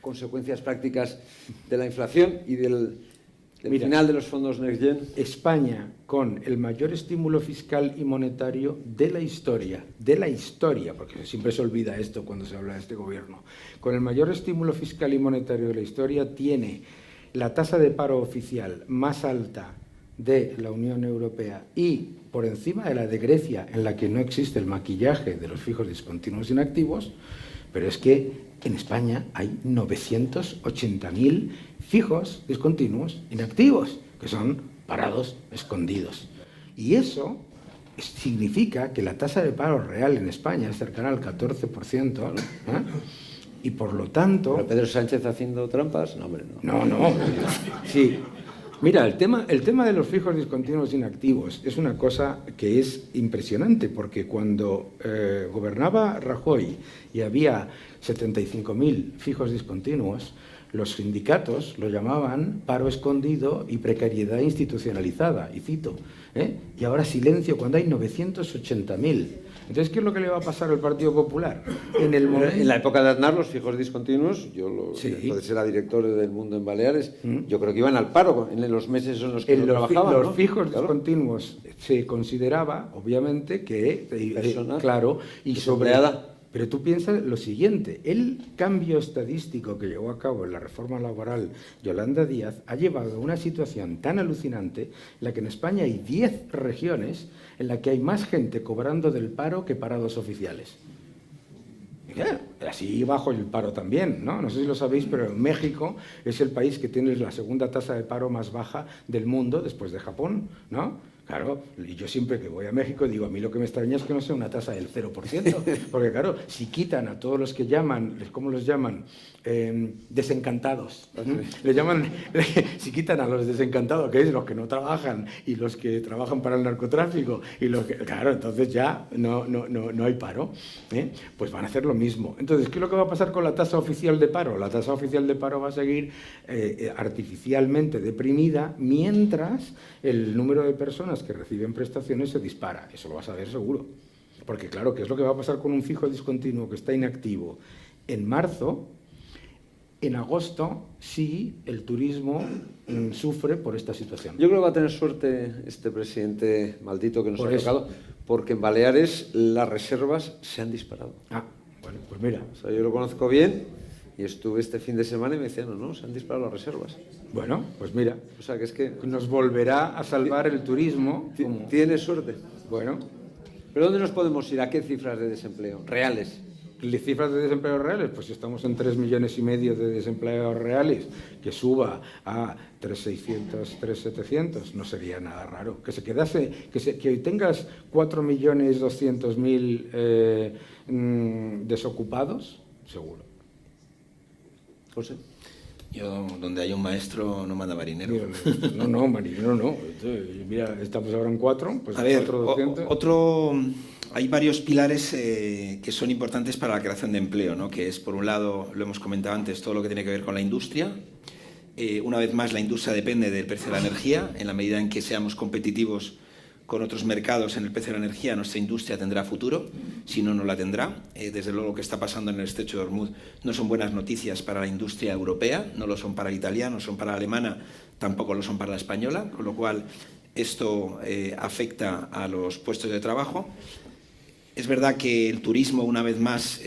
consecuencias prácticas de la inflación y del final de los fondos Next Gen. España, con el mayor estímulo fiscal y monetario de la historia, porque siempre se olvida esto cuando se habla de este gobierno, con el mayor estímulo fiscal y monetario de la historia, tiene la tasa de paro oficial más alta de la Unión Europea y por encima de la de Grecia, en la que no existe el maquillaje de los fijos discontinuos inactivos, pero es que en España hay 980.000 fijos discontinuos inactivos, que son parados escondidos. Y eso significa que la tasa de paro real en España es cercana al 14%, y por lo tanto... ¿Pero Pedro Sánchez haciendo trampas? No, hombre, no. No. Sí. Mira, el tema de los fijos discontinuos inactivos es una cosa que es impresionante, porque cuando gobernaba Rajoy y había 75.000 fijos discontinuos, los sindicatos lo llamaban paro escondido y precariedad institucionalizada, y cito, y ahora silencio cuando hay 980.000. Entonces, ¿qué es lo que le va a pasar al Partido Popular? En la época de Aznar, los fijos discontinuos, entonces era director del Mundo en Baleares, yo creo que iban al paro en los meses en los que no trabajaban. Los fijos discontinuos se consideraba, obviamente, que... persona, claro, y desempleada. Pero tú piensas lo siguiente, el cambio estadístico que llevó a cabo en la reforma laboral Yolanda Díaz ha llevado a una situación tan alucinante en la que en España hay 10 regiones en la que hay más gente cobrando del paro que parados oficiales. Así bajo el paro también, ¿no? No sé si lo sabéis, pero México es el país que tiene la segunda tasa de paro más baja del mundo después de Japón, ¿no? Claro, y yo siempre que voy a México digo, a mí lo que me extraña es que no sea una tasa del 0%, porque claro, si quitan a todos los que llaman, ¿cómo los llaman? Desencantados. Le llaman, si quitan a los desencantados, que es los que no trabajan y los que trabajan para el narcotráfico, y los que, claro, entonces ya no hay paro, pues van a hacer lo mismo. Entonces, ¿qué es lo que va a pasar con la tasa oficial de paro? La tasa oficial de paro va a seguir artificialmente deprimida mientras el número de personas que reciben prestaciones se dispara. Eso lo vas a ver seguro. Porque claro, ¿qué es lo que va a pasar con un fijo discontinuo que está inactivo? En marzo, en agosto, sí, el turismo sufre por esta situación. Yo creo que va a tener suerte este presidente maldito que nos ha tocado, porque en Baleares las reservas se han disparado. Ah, bueno, pues mira. O sea, yo lo conozco bien y estuve este fin de semana y me decían, no, se han disparado las reservas. Bueno, pues mira. O sea, que es que nos volverá a salvar el turismo. Tiene suerte. Bueno. ¿Pero dónde nos podemos ir? ¿A qué cifras de desempleo reales? ¿Cifras de desempleo reales? Pues si estamos en 3,5 millones de desempleados reales, que suba a 3,600, 3,700, no sería nada raro. Que se quedase, que hoy tengas 4,200,000 desocupados, seguro. José. Yo, donde hay un maestro, no manda marinero. No, marinero no. Mira, estamos ahora en 4, pues a ver, 4,200. Hay varios pilares que son importantes para la creación de empleo, ¿no? Que es, por un lado, lo hemos comentado antes, todo lo que tiene que ver con la industria. Una vez más, la industria depende del precio de la energía. En la medida en que seamos competitivos con otros mercados en el precio de la energía, nuestra industria tendrá futuro, si no, no la tendrá. Desde luego, lo que está pasando en el estrecho de Hormuz no son buenas noticias para la industria europea, no lo son para la italiana, no son para la alemana, tampoco lo son para la española, con lo cual esto afecta a los puestos de trabajo. Es verdad que el turismo, una vez más,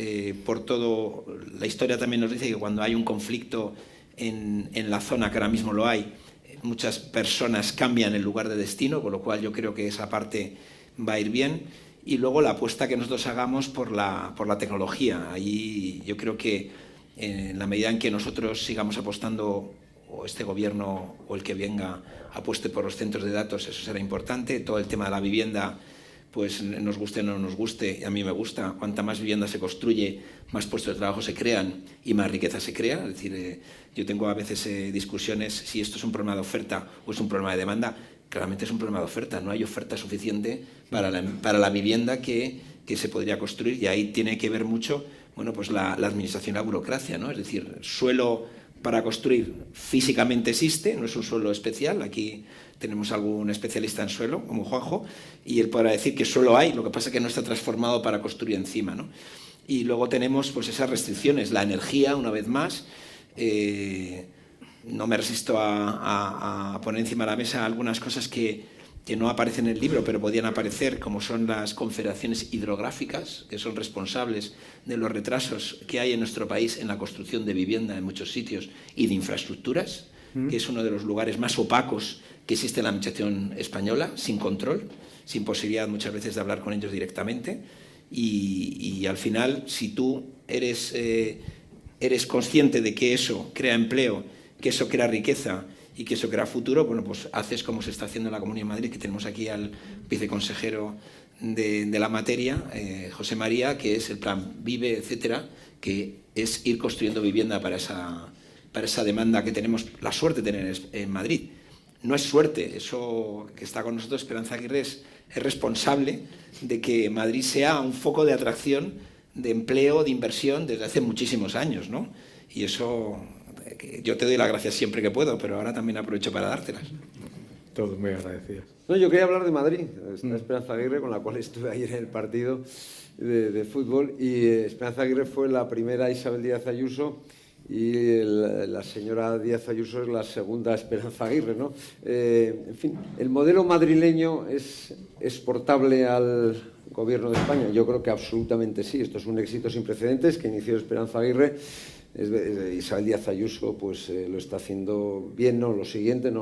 por todo, la historia también nos dice que cuando hay un conflicto en la zona, que ahora mismo lo hay, muchas personas cambian el lugar de destino, con lo cual yo creo que esa parte va a ir bien. Y luego la apuesta que nosotros hagamos por la tecnología. Ahí yo creo que en la medida en que nosotros sigamos apostando, o este gobierno o el que venga apueste por los centros de datos, eso será importante. Todo el tema de la vivienda, pues nos guste o no nos guste, y a mí me gusta, cuanta más vivienda se construye, más puestos de trabajo se crean y más riqueza se crea. Es decir, yo tengo a veces discusiones si esto es un problema de oferta o es un problema de demanda. Claramente es un problema de oferta, no hay oferta suficiente para la vivienda que se podría construir, y ahí tiene que ver mucho, bueno, pues la administración y la burocracia, ¿no? Es decir, suelo para construir físicamente existe, no es un suelo especial. Aquí tenemos algún especialista en suelo, como Juanjo, y él podrá decir que suelo hay, lo que pasa es que no está transformado para construir encima, ¿no? Y luego tenemos pues esas restricciones, la energía, una vez más. No me resisto a poner encima de la mesa algunas cosas que no aparecen en el libro, pero podían aparecer, como son las confederaciones hidrográficas, que son responsables de los retrasos que hay en nuestro país en la construcción de vivienda en muchos sitios y de infraestructuras, que es uno de los lugares más opacos que existe en la administración española, sin control, sin posibilidad muchas veces de hablar con ellos directamente. Y al final, si tú eres consciente de que eso crea empleo, que eso crea riqueza y que eso crea futuro, bueno, pues haces como se está haciendo en la Comunidad de Madrid, que tenemos aquí al viceconsejero de la materia, José María, que es el plan Vive, etcétera, que es ir construyendo vivienda para esa demanda que tenemos la suerte de tener en Madrid. No es suerte, eso que está con nosotros, Esperanza Aguirre, es responsable de que Madrid sea un foco de atracción, de empleo, de inversión desde hace muchísimos años, ¿no? Y eso, yo te doy las gracias siempre que puedo, pero ahora también aprovecho para dártelas. Todos muy agradecidos. No, yo quería hablar de Madrid, esta Esperanza Aguirre, con la cual estuve ayer en el partido de fútbol, y Esperanza Aguirre fue la primera Isabel Díaz Ayuso, y la señora Díaz Ayuso es la segunda Esperanza Aguirre, ¿no? En fin, ¿el modelo madrileño es exportable al gobierno de España? Yo creo que absolutamente sí. Esto es un éxito sin precedentes que inició Esperanza Aguirre. Isabel Díaz Ayuso pues lo está haciendo bien, lo siguiente,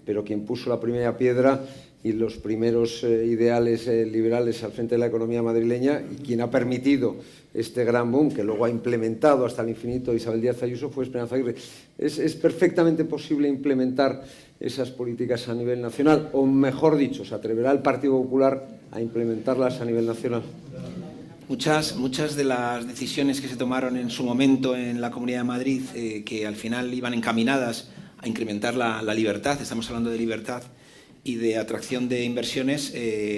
pero quien puso la primera piedra y los primeros ideales liberales al frente de la economía madrileña, y quien ha permitido este gran boom que luego ha implementado hasta el infinito Isabel Díaz Ayuso fue Esperanza Aguirre. ¿Es perfectamente posible implementar esas políticas a nivel nacional? O mejor dicho, ¿se atreverá el Partido Popular a implementarlas a nivel nacional? Muchas de las decisiones que se tomaron en su momento en la Comunidad de Madrid, que al final iban encaminadas a incrementar la libertad, estamos hablando de libertad y de atracción de inversiones,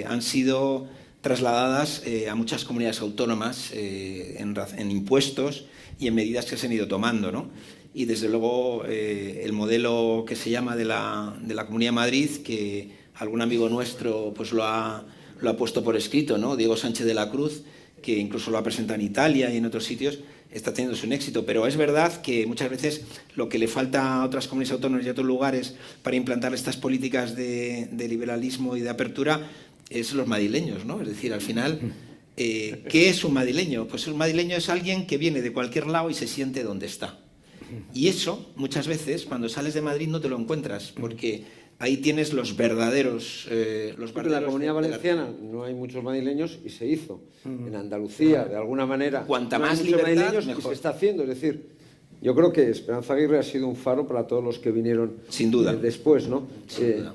han sido trasladadas a muchas comunidades autónomas en impuestos y en medidas que se han ido tomando, ¿no? Y desde luego el modelo que se llama de la Comunidad de Madrid, que algún amigo nuestro pues lo ha puesto por escrito, ¿no? Diego Sánchez de la Cruz, que incluso lo ha presentado en Italia y en otros sitios, está teniendo un éxito. Pero es verdad que muchas veces lo que le falta a otras comunidades autónomas y a otros lugares para implantar estas políticas de liberalismo y de apertura es los madrileños, ¿no? Es decir, al final, ¿qué es un madrileño? Pues un madrileño es alguien que viene de cualquier lado y se siente donde está. Y eso, muchas veces, cuando sales de Madrid no te lo encuentras, porque ahí tienes los verdaderos... En la Comunidad Valenciana no hay muchos madrileños y se hizo. En Andalucía, de alguna manera, cuanta no hay más muchos libertad, madrileños y mejor. se está haciendo. Es decir, yo creo que Esperanza Aguirre ha sido un faro para todos los que vinieron Sin duda. Después, ¿no? Sin duda.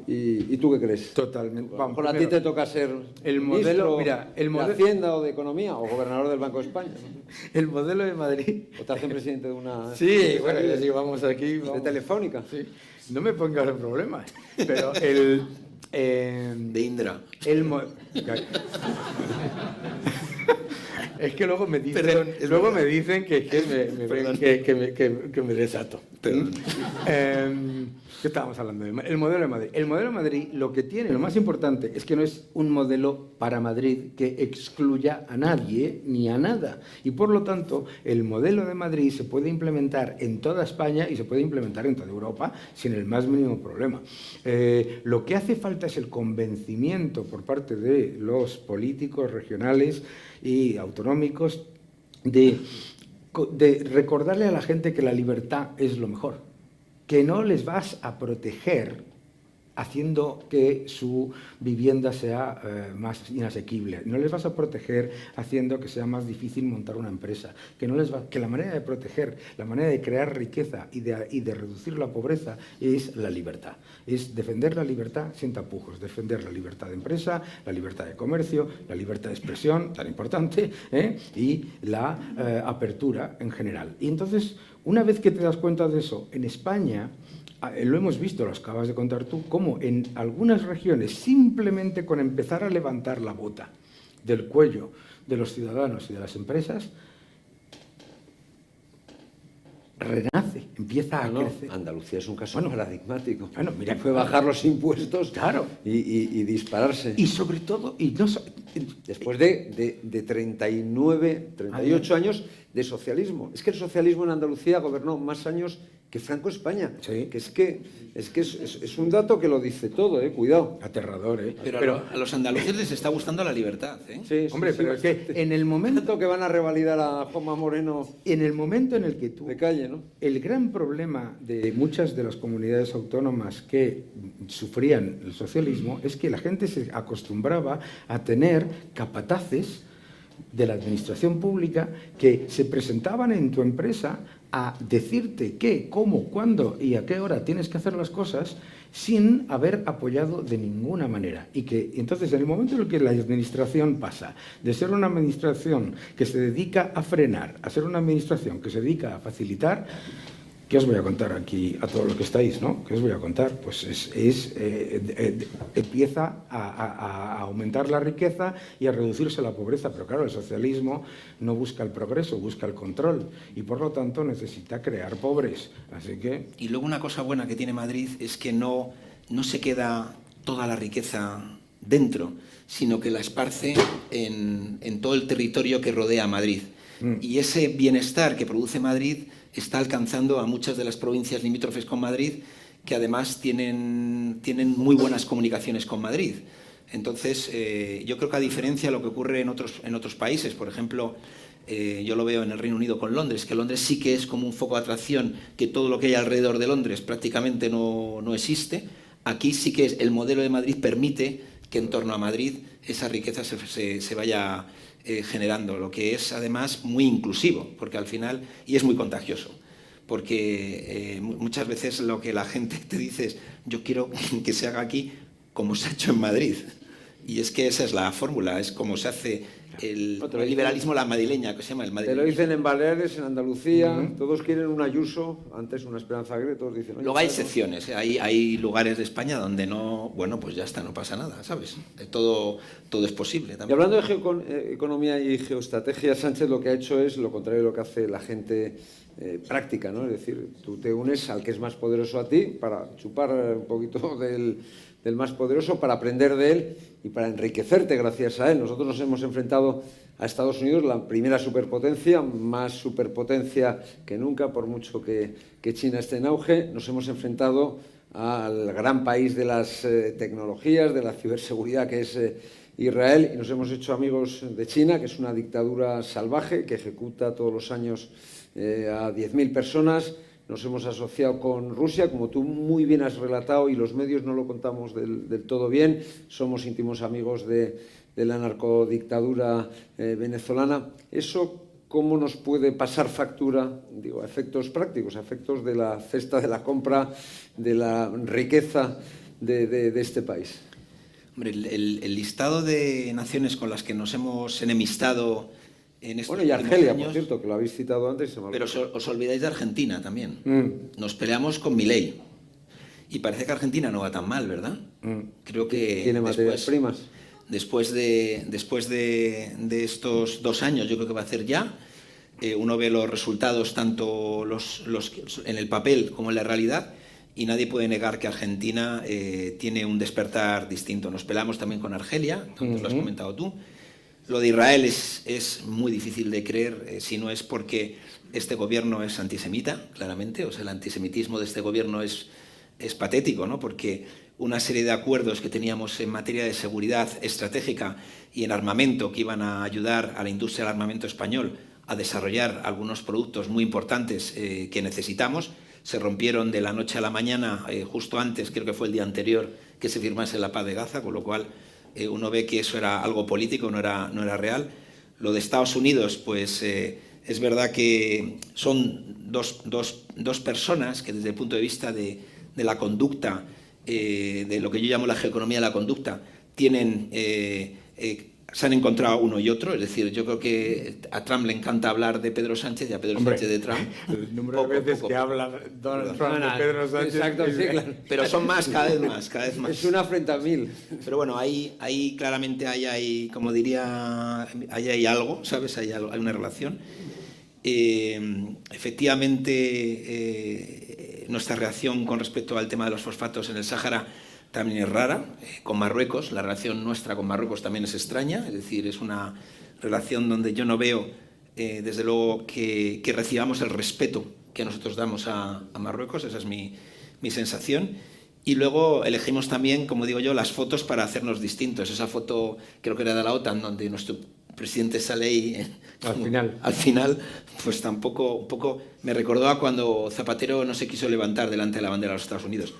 ¿Y tú qué crees? Totalmente. A lo mejor a ti te toca ser el modelo, mira, el de modelo, Hacienda o de Economía o gobernador del Banco de España, ¿no? el modelo de Madrid. O te hacen presidente de una... Sí, bueno, ya sí, vamos aquí. De Telefónica. Sí. No me pongas en problemas. Pero De Indra. Es que luego me dicen, Perdón, me dicen que me desato. Perdón. ¿Qué estábamos hablando? El modelo de Madrid. El modelo de Madrid lo que tiene, lo más importante, es que no es un modelo para Madrid que excluya a nadie ni a nada. Y por lo tanto, el modelo de Madrid se puede implementar en toda España y se puede implementar en toda Europa sin el más mínimo problema. Lo que hace falta es el convencimiento por parte de los políticos regionales y autonómicos de recordarle a la gente que la libertad es lo mejor, que no les vas a proteger haciendo que su vivienda sea más inasequible, no les vas a proteger haciendo que sea más difícil montar una empresa, que la manera de proteger, la manera de crear riqueza y de reducir la pobreza es la libertad, es defender la libertad sin tapujos, defender la libertad de empresa, la libertad de comercio, la libertad de expresión, tan importante, y la apertura en general. Y entonces, una vez que te das cuenta de eso, en España, lo hemos visto, lo acabas de contar tú, cómo en algunas regiones, simplemente con empezar a levantar la bota del cuello de los ciudadanos y de las empresas, renace, empieza a crecer. Andalucía es un caso paradigmático. Bueno, mira, fue bajar los impuestos, claro, y dispararse. Y sobre todo, después de 38 años de socialismo. Es que el socialismo en Andalucía gobernó más años que Franco España. Sí. Que es un dato que lo dice todo, cuidado. Aterrador, Pero a los andaluces les está gustando la libertad, Sí, hombre, pero es que en el momento que van a revalidar a Juanma Moreno, en el momento en el que tú... de calle, ¿no? El gran problema de muchas de las comunidades autónomas que sufrían el socialismo es que la gente se acostumbraba a tener capataces de la administración pública que se presentaban en tu empresa a decirte qué, cómo, cuándo y a qué hora tienes que hacer las cosas sin haber apoyado de ninguna manera. Y que entonces, en el momento en el que la administración pasa de ser una administración que se dedica a frenar a ser una administración que se dedica a facilitar, ¿qué os voy a contar aquí a todos los que estáis, ¿no? ¿Qué os voy a contar? Pues empieza a aumentar la riqueza y a reducirse la pobreza. Pero claro, el socialismo no busca el progreso, busca el control. Y por lo tanto necesita crear pobres. Así que... Y luego una cosa buena que tiene Madrid es que no se queda toda la riqueza dentro, sino que la esparce en todo el territorio que rodea a Madrid. Y ese bienestar que produce Madrid está alcanzando a muchas de las provincias limítrofes con Madrid, que además tienen muy buenas comunicaciones con Madrid. Entonces, yo creo que a diferencia de lo que ocurre en otros países, por ejemplo, yo lo veo en el Reino Unido con Londres, que Londres sí que es como un foco de atracción, que todo lo que hay alrededor de Londres prácticamente no existe. Aquí sí que el modelo de Madrid permite que en torno a Madrid esa riqueza se vaya generando, lo que es además muy inclusivo, porque al final, y es muy contagioso, porque muchas veces lo que la gente te dice es: yo quiero que se haga aquí como se ha hecho en Madrid. Y es que esa es la fórmula, es como se hace el liberalismo, la madrileña, que se llama el madrileño. Te lo dicen en Baleares, en Andalucía, todos quieren un Ayuso, antes una Esperanza Aguirre, todos dicen... Luego hay excepciones, hay lugares de España donde no, bueno, pues ya está, no pasa nada, ¿sabes? Todo es posible también. Y hablando de economía y geoestrategia, Sánchez lo que ha hecho es lo contrario de lo que hace la gente práctica, ¿no? Es decir, tú te unes al que es más poderoso a ti para chupar un poquito del más poderoso, para aprender de él y para enriquecerte gracias a él. Nosotros nos hemos enfrentado a Estados Unidos, la primera superpotencia, más superpotencia que nunca, por mucho que China esté en auge. Nos hemos enfrentado al gran país de las tecnologías, de la ciberseguridad, que es Israel, y nos hemos hecho amigos de China, que es una dictadura salvaje que ejecuta todos los años a 10.000 personas. Nos hemos asociado con Rusia, como tú muy bien has relatado, y los medios no lo contamos del todo bien. Somos íntimos amigos de la narcodictadura venezolana. ¿Eso cómo nos puede pasar factura, digo, a efectos prácticos, a efectos de la cesta de la compra, de la riqueza de este país? Hombre, el listado de naciones con las que nos hemos enemistado en estos y Argelia, años, por cierto, que lo habéis citado antes. Pero os olvidáis de Argentina también. Nos peleamos con Milei. Y parece que Argentina no va tan mal, ¿verdad? Creo que tiene materias primas. Después de estos 2 años, yo creo que va a hacer ya, uno ve los resultados tanto los en el papel como en la realidad, y nadie puede negar que Argentina tiene un despertar distinto. Nos peleamos también con Argelia, como lo has comentado tú. Lo de Israel es muy difícil de creer, si no es porque este gobierno es antisemita, claramente. O sea, el antisemitismo de este gobierno es patético, ¿no? Porque una serie de acuerdos que teníamos en materia de seguridad estratégica y en armamento, que iban a ayudar a la industria del armamento español a desarrollar algunos productos muy importantes que necesitamos, se rompieron de la noche a la mañana, justo antes, creo que fue el día anterior, que se firmase la paz de Gaza, con lo cual uno ve que eso era algo político, no era real. Lo de Estados Unidos, pues es verdad que son dos personas que desde el punto de vista de la conducta, de lo que yo llamo la geoeconomía de la conducta, se han encontrado uno y otro. Es decir, yo creo que a Trump le encanta hablar de Pedro Sánchez y a Pedro Sánchez de Trump. El número de veces que habla Donald Trump de Pedro Sánchez. Exacto, sí, claro. Pero son más, cada vez más. Es una frente a 1000. Pero bueno, ahí claramente hay, como diría, hay algo, ¿sabes? Hay una relación. Efectivamente, nuestra reacción con respecto al tema de los fosfatos en el Sáhara también es rara. Con Marruecos, la relación nuestra con Marruecos también es extraña, es decir, es una relación donde yo no veo, desde luego, que recibamos el respeto que nosotros damos a Marruecos. Esa es mi sensación. Y luego elegimos también, como digo yo, las fotos para hacernos distintos. Esa foto creo que era de la OTAN, donde nuestro presidente sale ahí al final, pues tampoco, un poco me recordó a cuando Zapatero no se quiso levantar delante de la bandera de los Estados Unidos.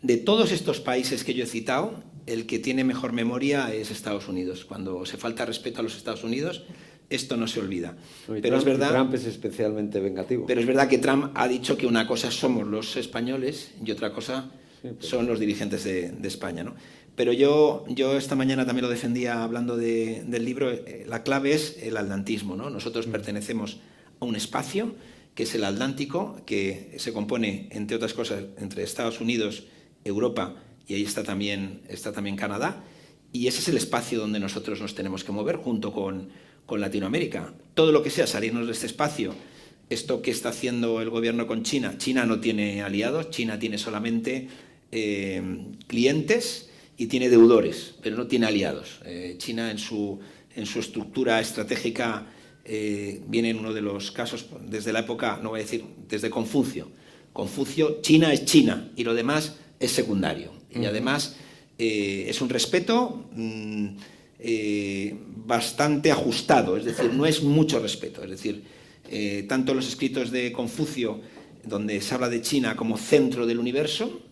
De todos estos países que yo he citado, el que tiene mejor memoria es Estados Unidos. Cuando se falta respeto a los Estados Unidos, esto no se olvida. Pero es verdad, Trump es especialmente vengativo. Pero es verdad que Trump ha dicho que una cosa somos los españoles y otra cosa son los dirigentes de España, ¿no? Pero yo esta mañana también lo defendía hablando del libro. La clave es el atlantismo, ¿no? Nosotros pertenecemos a un espacio que es el Atlántico, que se compone, entre otras cosas, entre Estados Unidos, Europa, y ahí está también Canadá, y ese es el espacio donde nosotros nos tenemos que mover junto con Latinoamérica. Todo lo que sea salirnos de este espacio, esto que está haciendo el gobierno con China no tiene aliados, China tiene solamente clientes y tiene deudores, pero no tiene aliados. China en su estructura estratégica viene en uno de los casos desde la época, no voy a decir, desde Confucio. China es China y lo demás es secundario. Y además es un respeto bastante ajustado, es decir, no es mucho respeto. Es decir, tanto los escritos de Confucio donde se habla de China como centro del universo,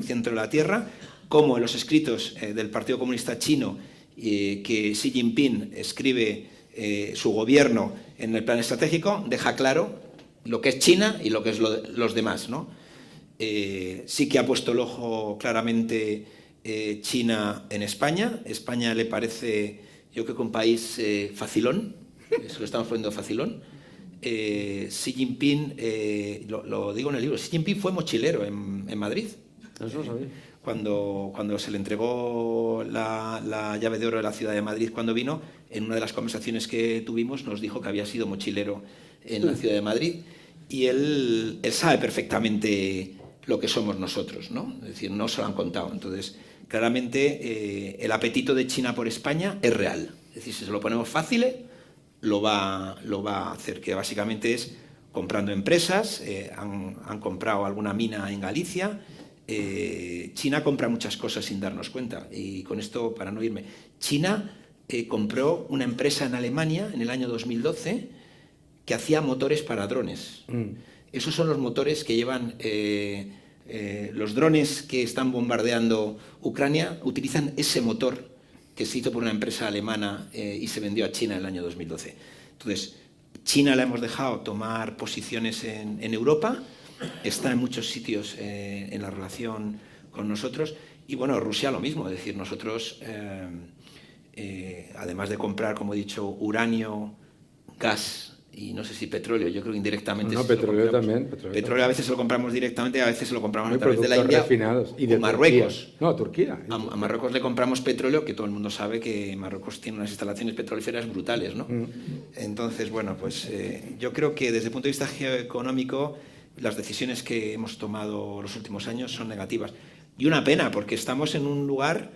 centro de la Tierra, como en los escritos del Partido Comunista Chino, que Xi Jinping escribe su gobierno en el plan estratégico, deja claro lo que es China y lo que es los demás, ¿no? Sí que ha puesto el ojo claramente China en España. España le parece, yo creo que un país facilón, eso lo estamos poniendo facilón. Xi Jinping, lo digo en el libro, Xi Jinping fue mochilero en Madrid. Eso lo sabía. Cuando se le entregó la llave de oro de la ciudad de Madrid cuando vino, en una de las conversaciones que tuvimos nos dijo que había sido mochilero en la ciudad de Madrid, y él sabe perfectamente lo que somos nosotros, ¿no? Es decir, no se lo han contado. Entonces, claramente el apetito de China por España es real. Es decir, si se lo ponemos fácil, lo va a hacer, que básicamente es comprando empresas. Han comprado alguna mina en Galicia. China compra muchas cosas sin darnos cuenta, y con esto, para no irme, China compró una empresa en Alemania en el año 2012 que hacía motores para drones. Esos son los motores que llevan los drones que están bombardeando Ucrania, utilizan ese motor que se hizo por una empresa alemana y se vendió a China en el año 2012. Entonces, China la hemos dejado tomar posiciones en Europa, está en muchos sitios en la relación con nosotros, y bueno, Rusia lo mismo. Es decir, nosotros, además de comprar, como he dicho, uranio, gas y no sé si petróleo, yo creo que indirectamente... No, petróleo también. Petróleo a veces se lo compramos directamente, a veces se lo compramos a través de la India refinados. Y de o Marruecos. Turquía. No, Turquía. A Marruecos le compramos petróleo, que todo el mundo sabe que Marruecos tiene unas instalaciones petrolíferas brutales, ¿no? Entonces, bueno, pues yo creo que desde el punto de vista geoeconómico las decisiones que hemos tomado los últimos años son negativas. Y una pena, porque estamos en un lugar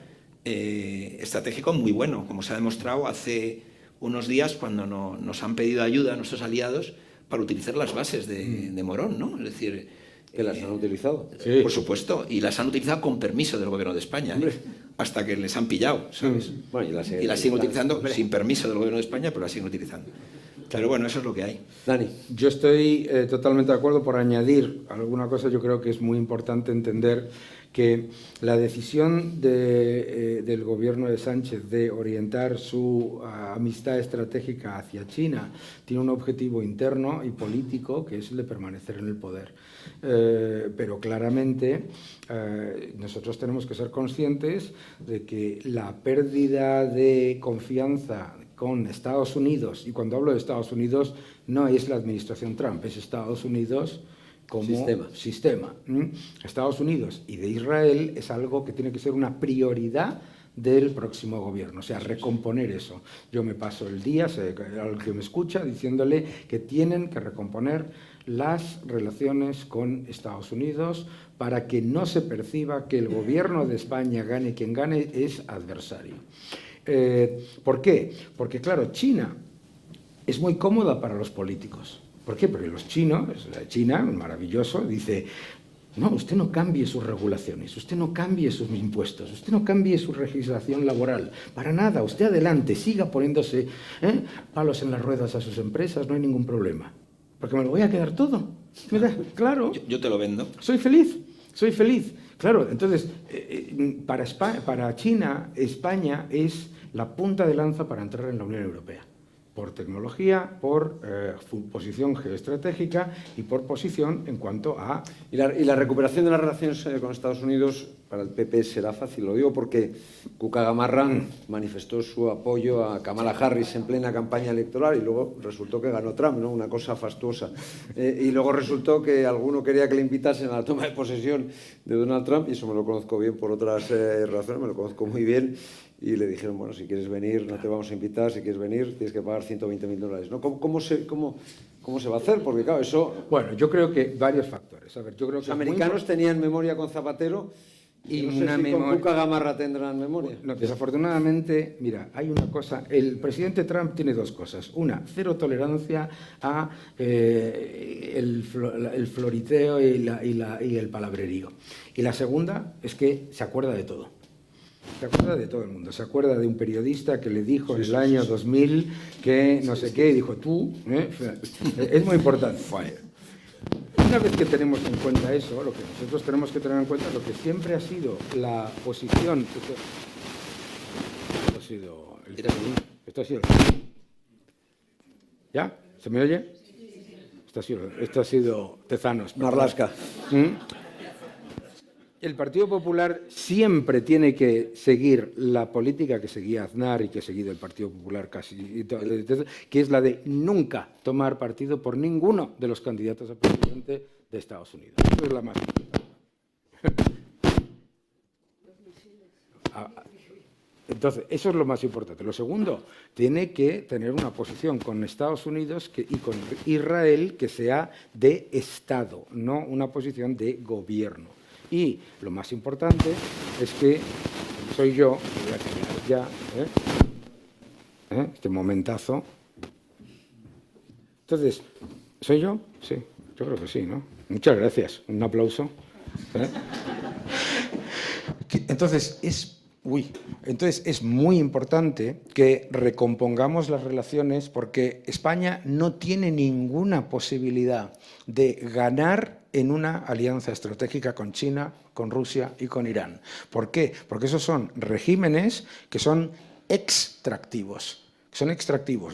estratégico muy bueno, como se ha demostrado hace unos días cuando nos han pedido ayuda a nuestros aliados para utilizar las bases de Morón, ¿no? Es decir... ¿Que las han utilizado? Sí. Por supuesto, y las han utilizado con permiso del gobierno de España, hasta que les han pillado, ¿sabes? Bueno, y las siguen utilizando sin permiso del gobierno de España, pero las siguen utilizando. Pero bueno, eso es lo que hay. Dani. Yo estoy totalmente de acuerdo. Por añadir alguna cosa, yo creo que es muy importante entender que la decisión del gobierno de Sánchez de orientar su amistad estratégica hacia China tiene un objetivo interno y político, que es el de permanecer en el poder. Pero claramente nosotros tenemos que ser conscientes de que la pérdida de confianza con Estados Unidos, y cuando hablo de Estados Unidos no es la administración Trump, es Estados Unidos como sistema. Estados Unidos y de Israel es algo que tiene que ser una prioridad del próximo gobierno, o sea, recomponer eso. Yo me paso el día, al que me escucha, diciéndole que tienen que recomponer las relaciones con Estados Unidos para que no se perciba que el gobierno de España, gane quien gane, es adversario. ¿Por qué? Porque, claro, China es muy cómoda para los políticos. ¿Por qué? Porque los chinos, China, maravilloso, dice: no, usted no cambie sus regulaciones, usted no cambie sus impuestos, usted no cambie su legislación laboral, para nada, usted adelante, siga poniéndose palos en las ruedas a sus empresas, no hay ningún problema. Porque me lo voy a quedar todo. Mira, claro. Yo te lo vendo. Soy feliz, soy feliz. Claro, entonces, para China, España es la punta de lanza para entrar en la Unión Europea. Por tecnología, por posición geoestratégica y por posición en cuanto a... Y la recuperación de las relaciones con Estados Unidos para el PP será fácil. Lo digo porque Cuca Gamarra manifestó su apoyo a Kamala Harris en plena campaña electoral y luego resultó que ganó Trump, ¿no? Una cosa fastuosa. Y luego resultó que alguno quería que le invitasen a la toma de posesión de Donald Trump, y eso me lo conozco bien por otras razones, me lo conozco muy bien. Y le dijeron, bueno, si quieres venir, no te vamos a invitar, si quieres venir, tienes que pagar $120.000, ¿no? ¿Cómo se va a hacer? Porque, claro, eso... Bueno, yo creo que varios factores. A ver, yo creo que los americanos tenían memoria con Zapatero y no sé si con Cuca Gamarra tendrán memoria. No, desafortunadamente, mira, hay una cosa. El presidente Trump tiene dos cosas. Una, cero tolerancia a el floriteo y el palabrerío. Y la segunda es que se acuerda de todo. Se acuerda de todo el mundo. Se acuerda de un periodista que le dijo en el año 2000 que no sé qué, y dijo tú, es muy importante. una vez que tenemos en cuenta eso, lo que nosotros tenemos que tener en cuenta es lo que siempre ha sido la posición. Esto ha sido ¿Ya? ¿Se me oye? Esto ha sido Tezanos. Marlaska. El Partido Popular siempre tiene que seguir la política que seguía Aznar y que ha seguido el Partido Popular casi, que es la de nunca tomar partido por ninguno de los candidatos a presidente de Estados Unidos. Eso es la más importante. Entonces, eso es lo más importante. Lo segundo, tiene que tener una posición con Estados Unidos y con Israel que sea de Estado, no una posición de gobierno. Y lo más importante es que soy yo, voy a callar ya, este momentazo. Entonces, ¿soy yo? Sí, yo creo que sí, ¿no? Muchas gracias. Un aplauso. Entonces, es muy importante que recompongamos las relaciones porque España no tiene ninguna posibilidad de ganar en una alianza estratégica con China, con Rusia y con Irán. ¿Por qué? Porque esos son regímenes que son extractivos.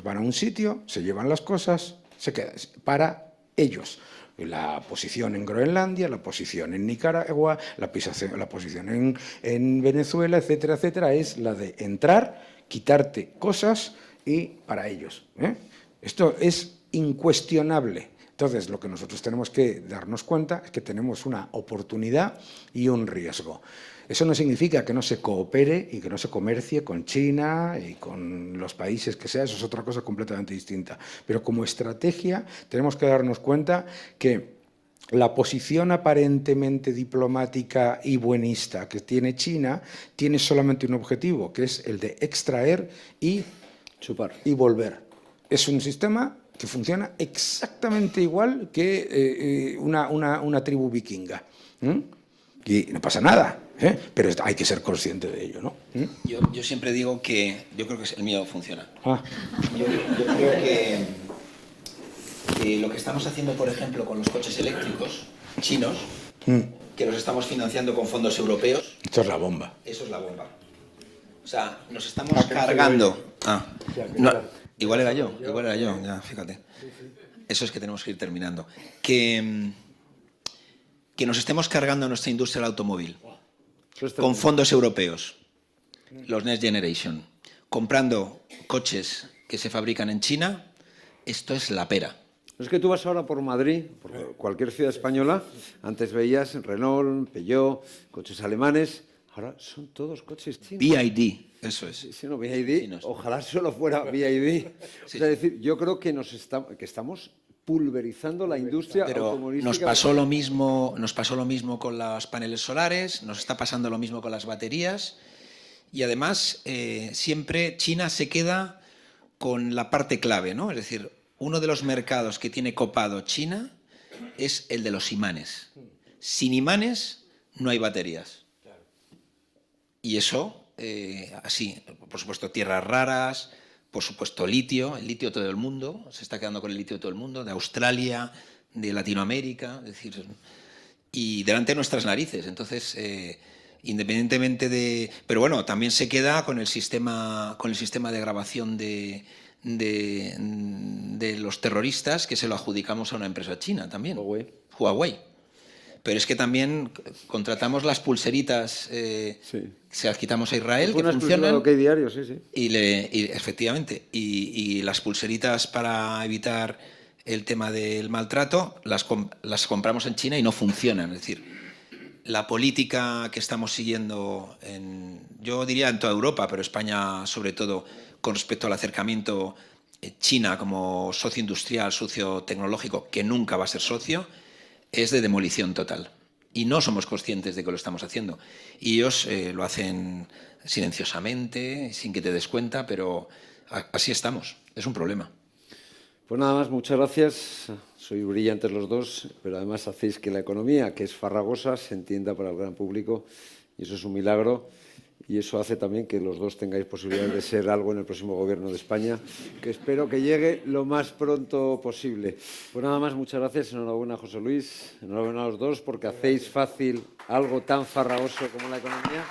Van a un sitio, se llevan las cosas, se quedan para ellos. La posición en Groenlandia, la posición en Nicaragua, la posición en Venezuela, etcétera, etcétera, es la de entrar, quitarte cosas y para ellos. Esto es incuestionable. Entonces, lo que nosotros tenemos que darnos cuenta es que tenemos una oportunidad y un riesgo. Eso no significa que no se coopere y que no se comercie con China y con los países que sea, eso es otra cosa completamente distinta. Pero como estrategia tenemos que darnos cuenta que la posición aparentemente diplomática y buenista que tiene China tiene solamente un objetivo, que es el de extraer y chupar y volver. Es un sistema que funciona exactamente igual que una tribu vikinga. Y no pasa nada, pero hay que ser consciente de ello, ¿no? Yo siempre digo que yo creo que el mío funciona. Ah. Yo creo que lo que estamos haciendo, por ejemplo, con los coches eléctricos chinos, que los estamos financiando con fondos europeos. Esto es la bomba. Eso es la bomba. O sea, nos estamos cargando. Igual era yo, ya, fíjate. Eso es que tenemos que ir terminando. Que nos estemos cargando nuestra industria del automóvil con fondos europeos, los Next Generation, comprando coches que se fabrican en China, esto es la pera. Es que tú vas ahora por Madrid, por cualquier ciudad española, antes veías Renault, Peugeot, coches alemanes, ahora son todos coches chinos. BYD, eso es. Sí, no, BYD, ojalá solo fuera BYD. Sí. Es decir, yo creo que estamos pulverizando la industria automovilística. Nos pasó lo mismo con los paneles solares, nos está pasando lo mismo con las baterías y además siempre China se queda con la parte clave, ¿no? Es decir, uno de los mercados que tiene copado China es el de los imanes. Sin imanes no hay baterías. Y eso, así, por supuesto, tierras raras, por supuesto, el litio todo el mundo, se está quedando con el litio todo el mundo, de Australia, de Latinoamérica, es decir, y delante de nuestras narices. Entonces, independientemente de... Pero bueno, también se queda con el sistema de grabación de los terroristas, que se lo adjudicamos a una empresa china también, Huawei. Pero es que también contratamos las pulseritas, se las quitamos a Israel, que funcionan. Lo que hay diario, sí. Efectivamente. Y las pulseritas para evitar el tema del maltrato, las compramos en China y no funcionan. Es decir, la política que estamos siguiendo, yo diría en toda Europa, pero España sobre todo, con respecto al acercamiento China como socio industrial, socio tecnológico, que nunca va a ser socio, es de demolición total. Y no somos conscientes de que lo estamos haciendo. Y ellos lo hacen silenciosamente, sin que te des cuenta, pero así estamos. Es un problema. Pues nada más, muchas gracias. Sois brillantes los dos, pero además hacéis que la economía, que es farragosa, se entienda para el gran público. Y eso es un milagro. y eso hace también que los dos tengáis posibilidades de ser algo en el próximo Gobierno de España, que espero que llegue lo más pronto posible. Pues nada más, muchas gracias, enhorabuena José Luis, enhorabuena a los dos, porque hacéis fácil algo tan farragoso como la economía.